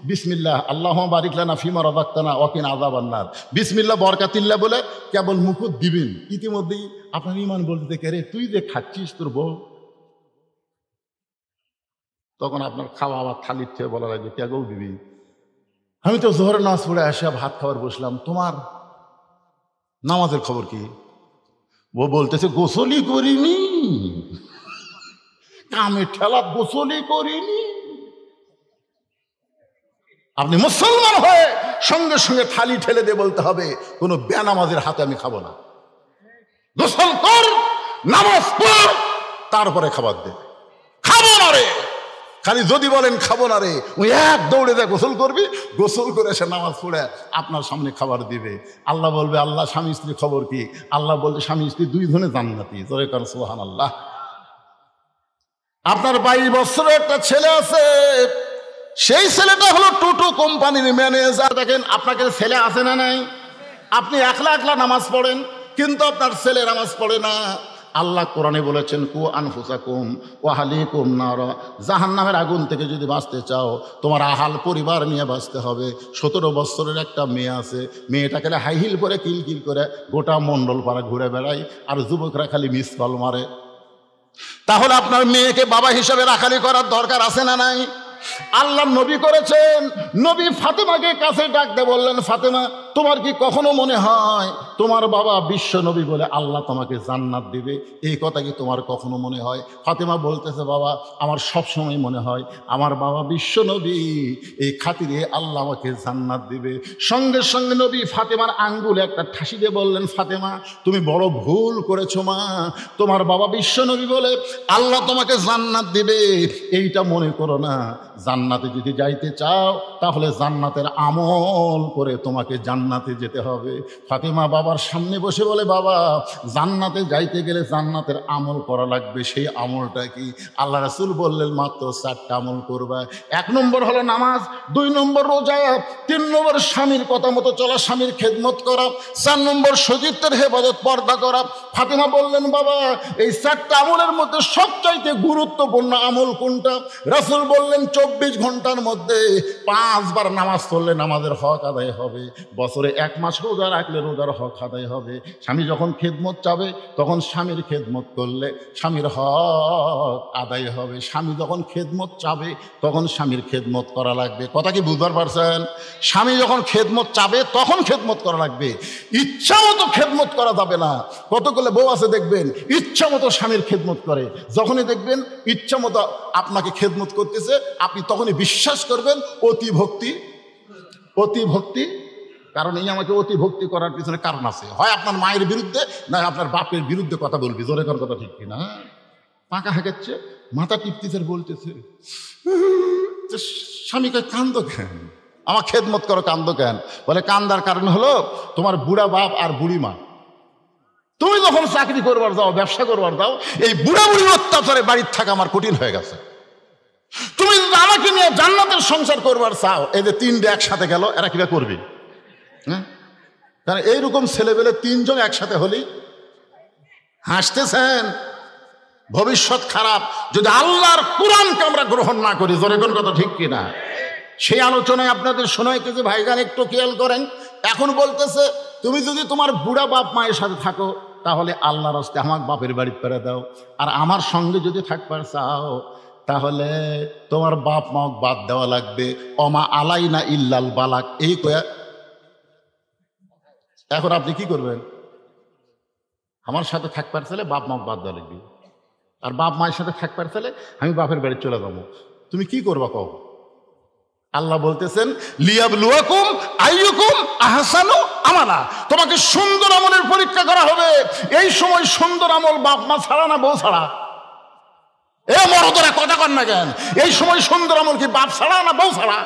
বিসমিল্লাহ আল্লাহ বারিক লানা ফিমা রাযাকতানা ওয়া কিনা আযাবান নার, বিসমিল্লাহ বরকাতিল্লাহ বলে কেবল মুকুট দিবেন, ইতিমধ্যেই আপনার ঈমান বলতে কে রে তুই যে খাচ্ছিস তোর বউ। তখন আপনার খাওয়া আবার থালির থেকে বলা লাগবে, কে গো দিবি, আমি তো জোহরের নামাজ পড়ে আসা ভাত খাবার বসলাম, তোমার নামাজের খবর কি? ও বলতেছে গোসলই করিনি, কামে ঠেলা গোসলই করিনি। আপনি মুসলমান হয়ে সঙ্গে সঙ্গে থালি ঠেলে দিয়ে বলতে হবে কোনো বেনামাজের হাতে আমি খাবো না, গোসল কর, নামাজ পড়, তারপরে খাবার দে, খাবো না রে। খালি যদি বলেন খাবো না রে, ওই এক দৌড়ে দেয় গোসল করবি, গোসল করে সে নামাজ পড়ে আপনার সামনে খাবার দিবে। আল্লাহ বলবে, আল্লাহ স্বামী স্ত্রী খবর কি? আল্লাহ বলবে স্বামী স্ত্রী 2 জনে জান্নাতি। জোরে কর সুবহানাল্লাহ। আপনার 22 বছরের একটা ছেলে আছে, সেই ছেলেটা হলো টুটু কোম্পানির ম্যানেজার। দেখেন আপনাকে ছেলে আছে না নাই? আপনি একলা একলা নামাজ পড়েন, কিন্তু আপনার ছেলে নামাজ পড়ে না। আল্লাহ কোরআনে বলেছেন, কু আনফুসাকুম ওয়া আহলিকুম নারা, জাহান্নামের আগুন থেকে যদি বাঁচতে চাও তোমার আহাল পরিবার নিয়ে বাঁচতে হবে। 17 বছরের একটা মেয়ে আছে, মেয়েটাকে হাই হিল করে কিলকিল করে গোটা মণ্ডল পাড়া ঘুরে বেড়ায়, আর যুবকরা খালি মিস কল মারে। তাহলে আপনার মেয়েকে বাবা হিসাবে রাখালি করার দরকার আছে না নাই? আল্লাহ নবী করেছেন, নবী ফাতেমাকে কাছে ডাকতে বললেন, ফাতেমা তোমার কি কখনো মনে হয় তোমার বাবা বিশ্ব নবী বলে আল্লাহ তোমাকে জান্নাত দিবে? এই কথা কি তোমার কখনো মনে হয়? ফাতেমা বলতেছে, বাবা আমার সব সময় মনে হয় আমার বাবা বিশ্ব নবী, এই খাতিরে আল্লাহ আমাকে জান্নাত দিবে। সঙ্গে সঙ্গে নবী ফাতেমার আঙ্গুলে একটা ঠাসি দিয়ে বললেন, ফাতেমা তুমি বড় ভুল করেছো মা, তোমার বাবা বিশ্ব নবী বলে আল্লাহ তোমাকে জান্নাত দিবে এইটা মনে করো না। জান্নাতে যদি যাইতে চাও তাহলে জান্নাতের আমল করে তোমাকে জান্নাতে যেতে হবে। ফাতেমা বাবার সামনে বসে বলে, বাবা জান্নাতে যাইতে গেলে জান্নাতের আমল করা লাগবে, সেই আমলটা কি? আল্লাহ রাসূল বললেন, মাত্র 4টা আমল করবা। 1 নম্বর হলো নামাজ, 2 নম্বর রোজা, 3 নম্বর স্বামীর কথা মতো চলা, স্বামীর খেদমত করা, 4 নম্বর সতীত্বের হেফাজত পর্দা করা। ফাতেমা বললেন, বাবা এই 4টা আমলের মধ্যে সবচাইতে গুরুত্বপূর্ণ আমল কোনটা? রাসূল বললেন, 24 ঘন্টার মধ্যে 5 বার নামাজ পড়লে নামাজের হক আদায় হবে, বছরে 1 মাস রোজা রাখলে রোজার হক আদায় হবে। স্বামী যখন খেদমত চাবে তখন স্বামীর খেদমত করলে স্বামীর হক আদায় হবে। স্বামী যখন খেদমত চাবে তখন স্বামীর খেদমত করা লাগবে। কথা কি বুঝতে পারছেন? স্বামী যখন খেদমত চাবে তখন খেদমত করা লাগবে, ইচ্ছা মতো খেদমত করা যাবে না। কতগুলো বউ আছে দেখবেন ইচ্ছা মতো স্বামীর খেদমত করে, যখনই দেখবেন ইচ্ছা মতো আপনাকে খেদমত করতেছে আপনি তখনই বিশ্বাস করবেন অতি ভক্তি। অতি ভক্তি, কারণ এই আমাকে অতি ভক্তি করার পিছনে কারণ আছে, হয় আপনার মায়ের বিরুদ্ধে না আপনার বাপের বিরুদ্ধে কথা বলবি। জোরে কর কথা ঠিক কিনা? পাকা হাঁকাচ্ছে, মাথা টিপতেছে, বলতেছে স্বামীকে কান্দ কেন, আমার খেদমত করো কান্দ কেন? বলে কান্দার কারণ হলো তোমার বুড়া বাপ আর বুড়ি মা, তুমি যখন চাকরি করবার যাও ব্যবসা করবার যাও এই বুড়া বুড়ির অত্যাচারে বাড়ির থাকা আমার কঠিন হয়ে গেছে। তুমি যদি আমাকে নিয়ে জান্নাতের সংসার করবার চাও, এই যে 3টে একসাথে গেল এরা কিভাবে করবে? হ্যাঁ, কারণ এইরকম ছেলেবেলে 3 জন একসাথে হলেই হাসতেছেন, ভবিষ্যৎ খারাপ যদি আল্লাহর কোরআনকে আমরা গ্রহণ না করি। জোরে কোন কথা ঠিক কিনা? সেই আলোচনায় আপনাদের শোনাইতেছে, ভাইজান একটু খেয়াল করেন। এখন বলতেছে তুমি যদি তোমার বুড়া বাপ মায়ের সাথে থাকো তাহলে আল্লাহর রাস্তে আমার বাপের বাড়ি পেরে দাও, আর আমার সঙ্গে যদি থাকবার চাও তাহলে তোমার বাপ মা বাদ দেওয়া লাগবে। অমা আলাইনা ইল্লাল বালাক, এই কয়া এখন আপনি কি করবেন? আমার সাথে থাকবার চাইলে বাপ মা বাদ দেওয়া লাগবে, আর বাপ মায়ের সাথে থাকবার চাইলে আমি বাপের বাড়ি চলে যাবো। তুমি কি করবা কও? আল্লাহ বলতেছেন লিয়াবলুয়াকুম আইয়ুকুম আহসানু আমালা, তোমাকে সুন্দর আমলের পরীক্ষা করা হবে। এই সময় সুন্দর আমল বাপ মা ছাড়া না বউ ছাড়া? এ মরদরা কথা কর না কেন? এই সময় সুন্দর আমল কি বাপ ছাড়া না বউ ছাড়া?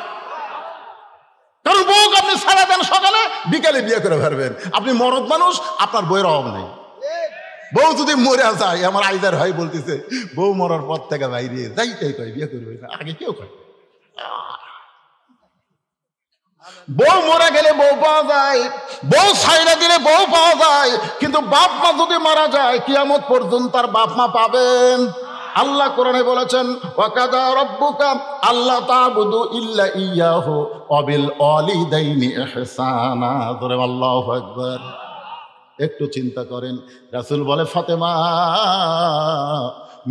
কারণ বউকে আপনি ছাড়া দেন সকালে, বিকালে বিয়ে করে ফেলবেন। আপনি মরদ মানুষ, আপনার বইয়ের অভাব নেই। বউ যদি মরে যায়, আমার আইদার হয় বলতেছে বউ মরার পর থেকে বাইরে যাইতেই কয় বিয়ে করবে না, আগে কেউ কয়। বউ মরে গেলে বউ পাওয়া যায়, বউ ছাইরা দিলে বউ পাওয়া যায়, কিন্তু বাপ মা যদি মারা যায় কিয়ামত পর্যন্ত তার বাপ মা পাবেন। আল্লাহ কোরআনে বলেছেন ওয়াকাদা রাব্বুকা আল্লা তা'বুদু ইল্লা ইয়াহু ওয়া বিল ওয়ালিদাইনি ইহসানা। জোরে আল্লাহু আকবার। একটু চিন্তা করেন, রাসূল বলে ফাতেমা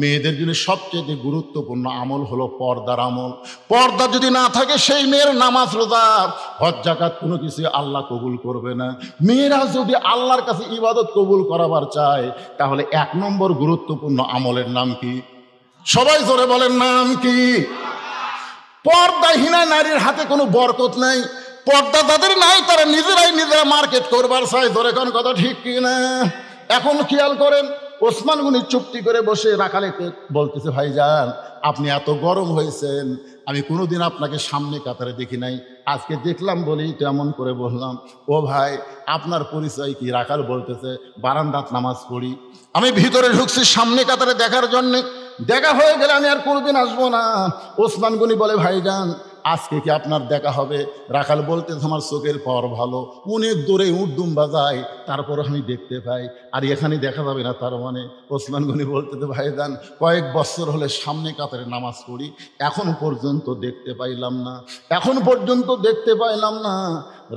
মেয়েদের জন্য সবচেয়ে গুরুত্বপূর্ণ আমল হলো পর্দার আমল। পর্দা যদি না থাকে সেই মেয়ের নামাজ রোজা হজ যাকাত কোনো কিছু আল্লাহ কবুল করবে না। মেয়েরা যদি আল্লাহর কাছে ইবাদত কবুল করাবার চায় তাহলে 1 নম্বর গুরুত্বপূর্ণ আমলের নাম কি? সবাই জোরে বলেন, নাম কি? পর্দাহীনা নারীর হাতে কোনো বরকত নাই। পর্দা যাদের নাই তারা নিজেরা মার্কেট করবার চায়। জোরে কোন কথা ঠিক কিনা? এখন খেয়াল করেন, ওসমান গনি চুপটি করে বসে রাখালেকে বলতেছে, ভাইজান আপনি এত গরম হয়েছেন, আমি কোনোদিন আপনাকে সামনে কাতারে দেখি নাই, আজকে দেখলাম বলেই তো এমন করে বললাম। ও ভাই আপনার পরিচয় কি? রাখাল বলতেছে বারান্দাত নামাজ পড়ি। আমি ভিতরে ঢুকছি সামনে কাতারে দেখার জন্যে, দেখা হয়ে গেলে আমি আর কোনোদিন আসবো না। ওসমান গনি বলে ভাইজান আজকে কি আপনার দেখা হবে? রাখাল বলতে আমার চোখের পাওয়ার ভালো, অনেক দূরে উর্দুম বাজায়, তারপর আমি দেখতে পাই, আর এখানে দেখা যাবে না তার মানে? ওসমান গনি বলতে ভাইজান কয়েক বছর হলে সামনে কাতারে নামাজ পড়ি, এখন পর্যন্ত দেখতে পাইলাম না, এখন পর্যন্ত দেখতে পাইলাম না।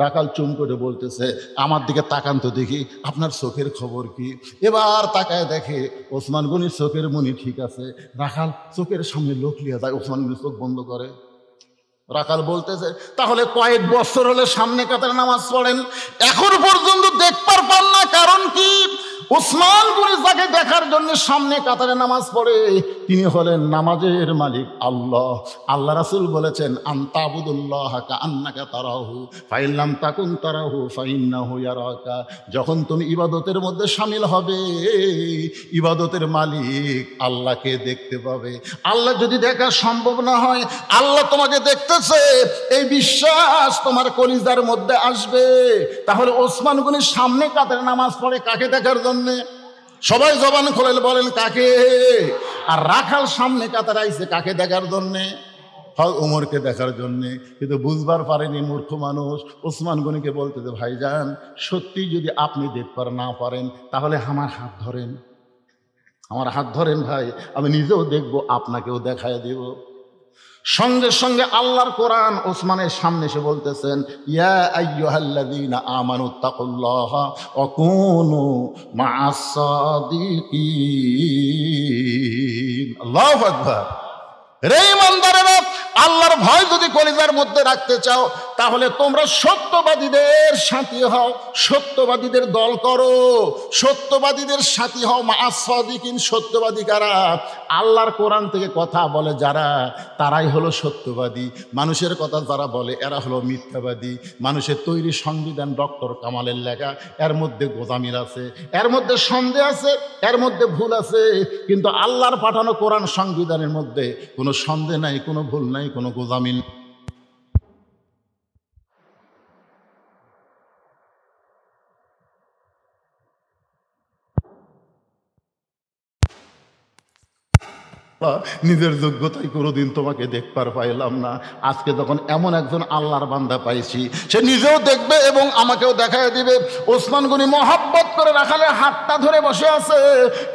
রাখাল চুম করে বলতেছে আমার দিকে তাকান তো দেখি আপনার চোখের খবর কি? এবার তাকায় দেখে ওসমান গনির চোখের মনি ঠিক আছে। রাখাল চোখের সামনে লোক লিয়ে যায়, ওসমান গনি চোখ বন্ধ করে। রাখাল বলতেছে, তাহলে কয়েক বছর হলে সামনে কাতারে নামাজ পড়েন, এখন পর্যন্ত দেখবার পান না, কারণ কি? ওসমান গনি যাকে দেখার জন্য সামনে কাতারে নামাজ পড়ে তিনি হলেন নামাজের মালিক আল্লাহ। আল্লাহ রাসূল বলেছেন, আনতাবুদুল্লাহ কাআন্নাকা তারাহু ফাইন লাম তাকুন তারাহু ফাইন্নাহু ইয়ারাকা। যখন তুমি ইবাদতের মধ্যে শামিল হবে, ইবাদতের মালিক আল্লাহকে দেখতে পাবে। আল্লাহ যদি দেখা সম্ভব না হয়, আল্লাহ তোমাকে দেখতেছে, এই বিশ্বাস তোমার কলিজার মধ্যে আসবে। তাহলে ওসমান গনি সামনে কাতারে নামাজ পড়ে কাকে দেখার জন্য? সবাই জবান খুলে বলেন কাকে? আর রাখাল সামনে কাতারে আইছে কাকে দেখার জন্যে? ওমরকে দেখার জন্যে। কিন্তু বুঝবার পারেনি মূর্খ মানুষ। ওসমান গনিকে বলতেছে, ভাইজান সত্যি যদি আপনি দেখবার না পারেন তাহলে আমার হাত ধরেন, আমার হাত ধরেন ভাই, আমি নিজেও দেখব, আপনাকেও দেখায় দেব। সঙ্গে সঙ্গে আল্লাহর কোরআন ওসমানের সামনে এসে বলতেছেন, ইয়া আইয়ুহাল্লাযীনা আমানুত্তাকুল্লাহা ওয়া কুনু মা'আস সাদিকিন। আল্লাহু আকবার। রে ঈমানদারেরা, আল্লাহর ভয় যদি কলিজার মধ্যে রাখতে চাও তাহলে তোমরা সত্যবাদীদের সাথী হও, সত্যবাদীদের দল করো, সত্যবাদীদের সাথী হও। মা'আস সাদিকিন, সত্যবাদী কারা? আল্লাহর কোরআন থেকে কথা বলে যারা, তারাই হলো সত্যবাদী। মানুষের কথা যারা বলে এরা হলো মিথ্যাবাদী। মানুষের তৈরি সংবিধান ডক্টর কামালের লেখা, এর মধ্যে গোজামিল আছে, এর মধ্যে সন্দেহ আছে, এর মধ্যে ভুল আছে। কিন্তু আল্লাহর পাঠানো কোরআন সংবিধানের মধ্যে কোনো সন্দেহ নাই, কোনো ভুল নাই, কোনো গোজামিল। নিজের যোগ্যতায় কোনোদিন তোমাকে দেখবার পাইলাম না, আজকে যখন এমন একজন আল্লাহর বান্দা পাইছি, সে নিজেও দেখবে এবং আমাকেও দেখায় দিবে। ওসমান গনি মহাব্বত করে রাখালে হাতটা ধরে বসে আছে।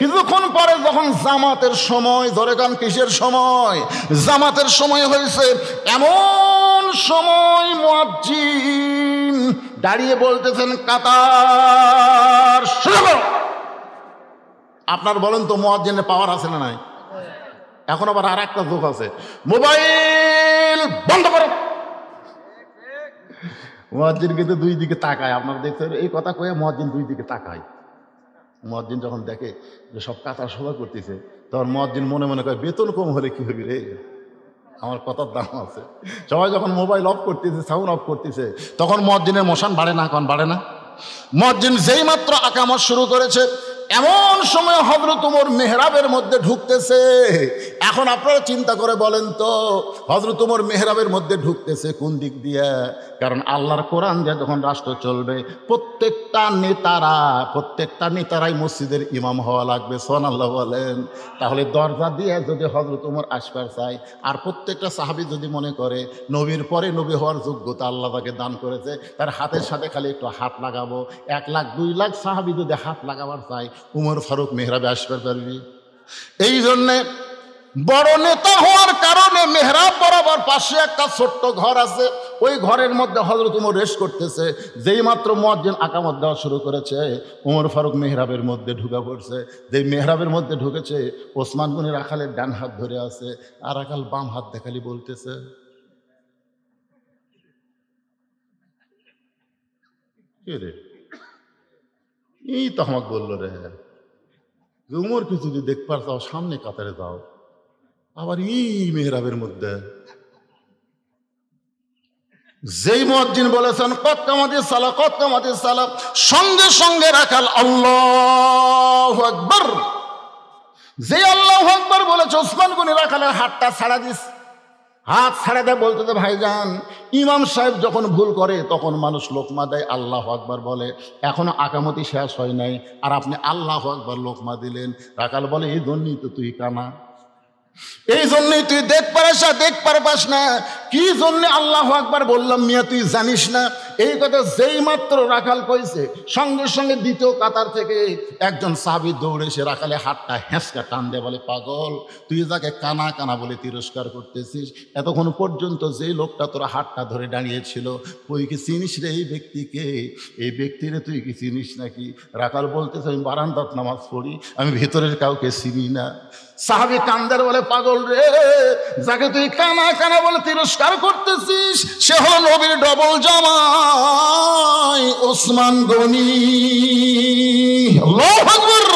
কিছুক্ষণ পরে যখন জামাতের সময়, ধরে গান কিসের সময়? জামাতের সময় হয়েছে, এমন সময় মুয়াজ্জিন দাঁড়িয়ে বলতেছেন, কাতার শুরু করো। আপনার বলেন তো মুয়াজ্জিনের পাওয়ার আছে না নাই? এখন আবার আর একটা যোগ আছে, মোবাইল বন্ধ করো। মুয়াজ্জিন কিন্তু দুই দিকে তাকায়। আপনারা দেখছেন এই কথা কয়ে মুয়াজ্জিন দুই দিকে তাকায়। মুয়াজ্জিন যখন দেখে যে সব কাতার সভা করতেছে, তখন মুয়াজ্জিন মনে মনে করে, বেতন কম হলে কি হবে রে, আমার কথার দাম আছে। সবাই যখন মোবাইল অফ করতেছে, সাউন্ড অফ করতেছে, তখন মুয়াজ্জিনের মশান বাড়ে না? এখন বাড়ে না? মুয়াজ্জিন যেই মাত্র আকামত শুরু করেছে, এমন সময় হযরত ওমর মেহরাবের মধ্যে ঢুকতেছে। এখন আপনারা চিন্তা করে বলেন তো, হযরত ওমর মেহরাবের মধ্যে ঢুকতেছে কোন দিক দিয়ে? কারণ আল্লাহর কোরআন দিয়ে যখন রাষ্ট্র চলবে, প্রত্যেকটা নেতারাই মসজিদের ইমাম হওয়া লাগবে। সুবহানাল্লাহ বলেন। তাহলে দরজা দিয়ে যদি হযরত ওমর আসবার চায়, আর প্রত্যেকটা সাহাবী যদি মনে করে নবীর পরে নবী হওয়ার যোগ্যতা আল্লাহ তাকে দান করেছে, তার হাতের সাথে খালি একটু হাত লাগাবো, 1 লাখ 2 লাখ সাহাবী যদি হাত লাগাবার চায়, উমর ফারুক মেহরাবে আসতে পারবি। এই জন্যে বড় নেতা হওয়ার কারণে মেহরাব বরাবর পাশে একটা ছোট্ট ঘর আছে, ওই ঘরের মধ্যে হযরত ওমর রেস্ট করতেছে। যেই মাত্র মুয়াজ্জিন আকামত দেওয়া শুরু করেছে, উমর ফারুক মেহরাবের মধ্যে ঢুকে পড়ছে। যেই মেহরাবের মধ্যে ঢুকেছে, ওসমান গনি রাখালের ডান হাত ধরে আছে, আর রাখাল বাম হাত দেখালি বলতেছে, কে রে? এই তো আমাকে বললো রে, উমরকে যদি দেখবার চাও সামনে কাতারে যাও, আবার এই মেহরাবের মধ্যে। যেই মুয়াজ্জিন বলেছেন কদ কামাতিস সালাহ, কদ কামাতিস সালাহ, সঙ্গে সঙ্গে রাখাল আল্লাহু আকবার। যে আল্লাহু আকবার বলেছে, ওসমান গনি রাখালের হাতটা ছাড়া দিস। হাত ছাড়া দেয়, বলতে ভাইজান, ইমাম সাহেব যখন ভুল করে তখন মানুষ লোকমা দেয়, আল্লাহু আকবার বলে, এখনো আকামতি শেষ হয় নাই আর আপনি আল্লাহু আকবার লোকমা দিলেন। রাখাল বলে, এই জন্যই তো তুই কানা, এই জন্যই তুই দেখবার পাস না। কি জন্য আল্লাহু আকবার বললাম মিয়া, তুই জানিস না? এই কথা যেই মাত্র রাখাল কইছে, সঙ্গে সঙ্গে দ্বিতীয় কাতার থেকে একজন সাহাবী দৌড়ে এসে রাখালে হাতটা হেঁচকা টান দিয়ে বলে, পাগল, তুই যাকে কানা কানা বলে তিরস্কার করতেছিস, এতক্ষণ পর্যন্ত যেই লোকটা তোর হাতটা ধরে দাঁড়িয়েছিল, তুই কি চিনিস রে এই ব্যক্তিকে? এই ব্যক্তিরে তুই কি চিনিস নাকি? রাখাল বলতেছে, আমি বারান্দাত নামাজ পড়ি, আমি ভিতরের কাউকে চিনি না। সাহাবী কান্দার বলে, পাগল রে, যাকে তুই কানা কানা বলে তিরস্কার করতেছিস সে হলো নবীর ডবল জামাই ওসমান গনি। আল্লাহু আকবার।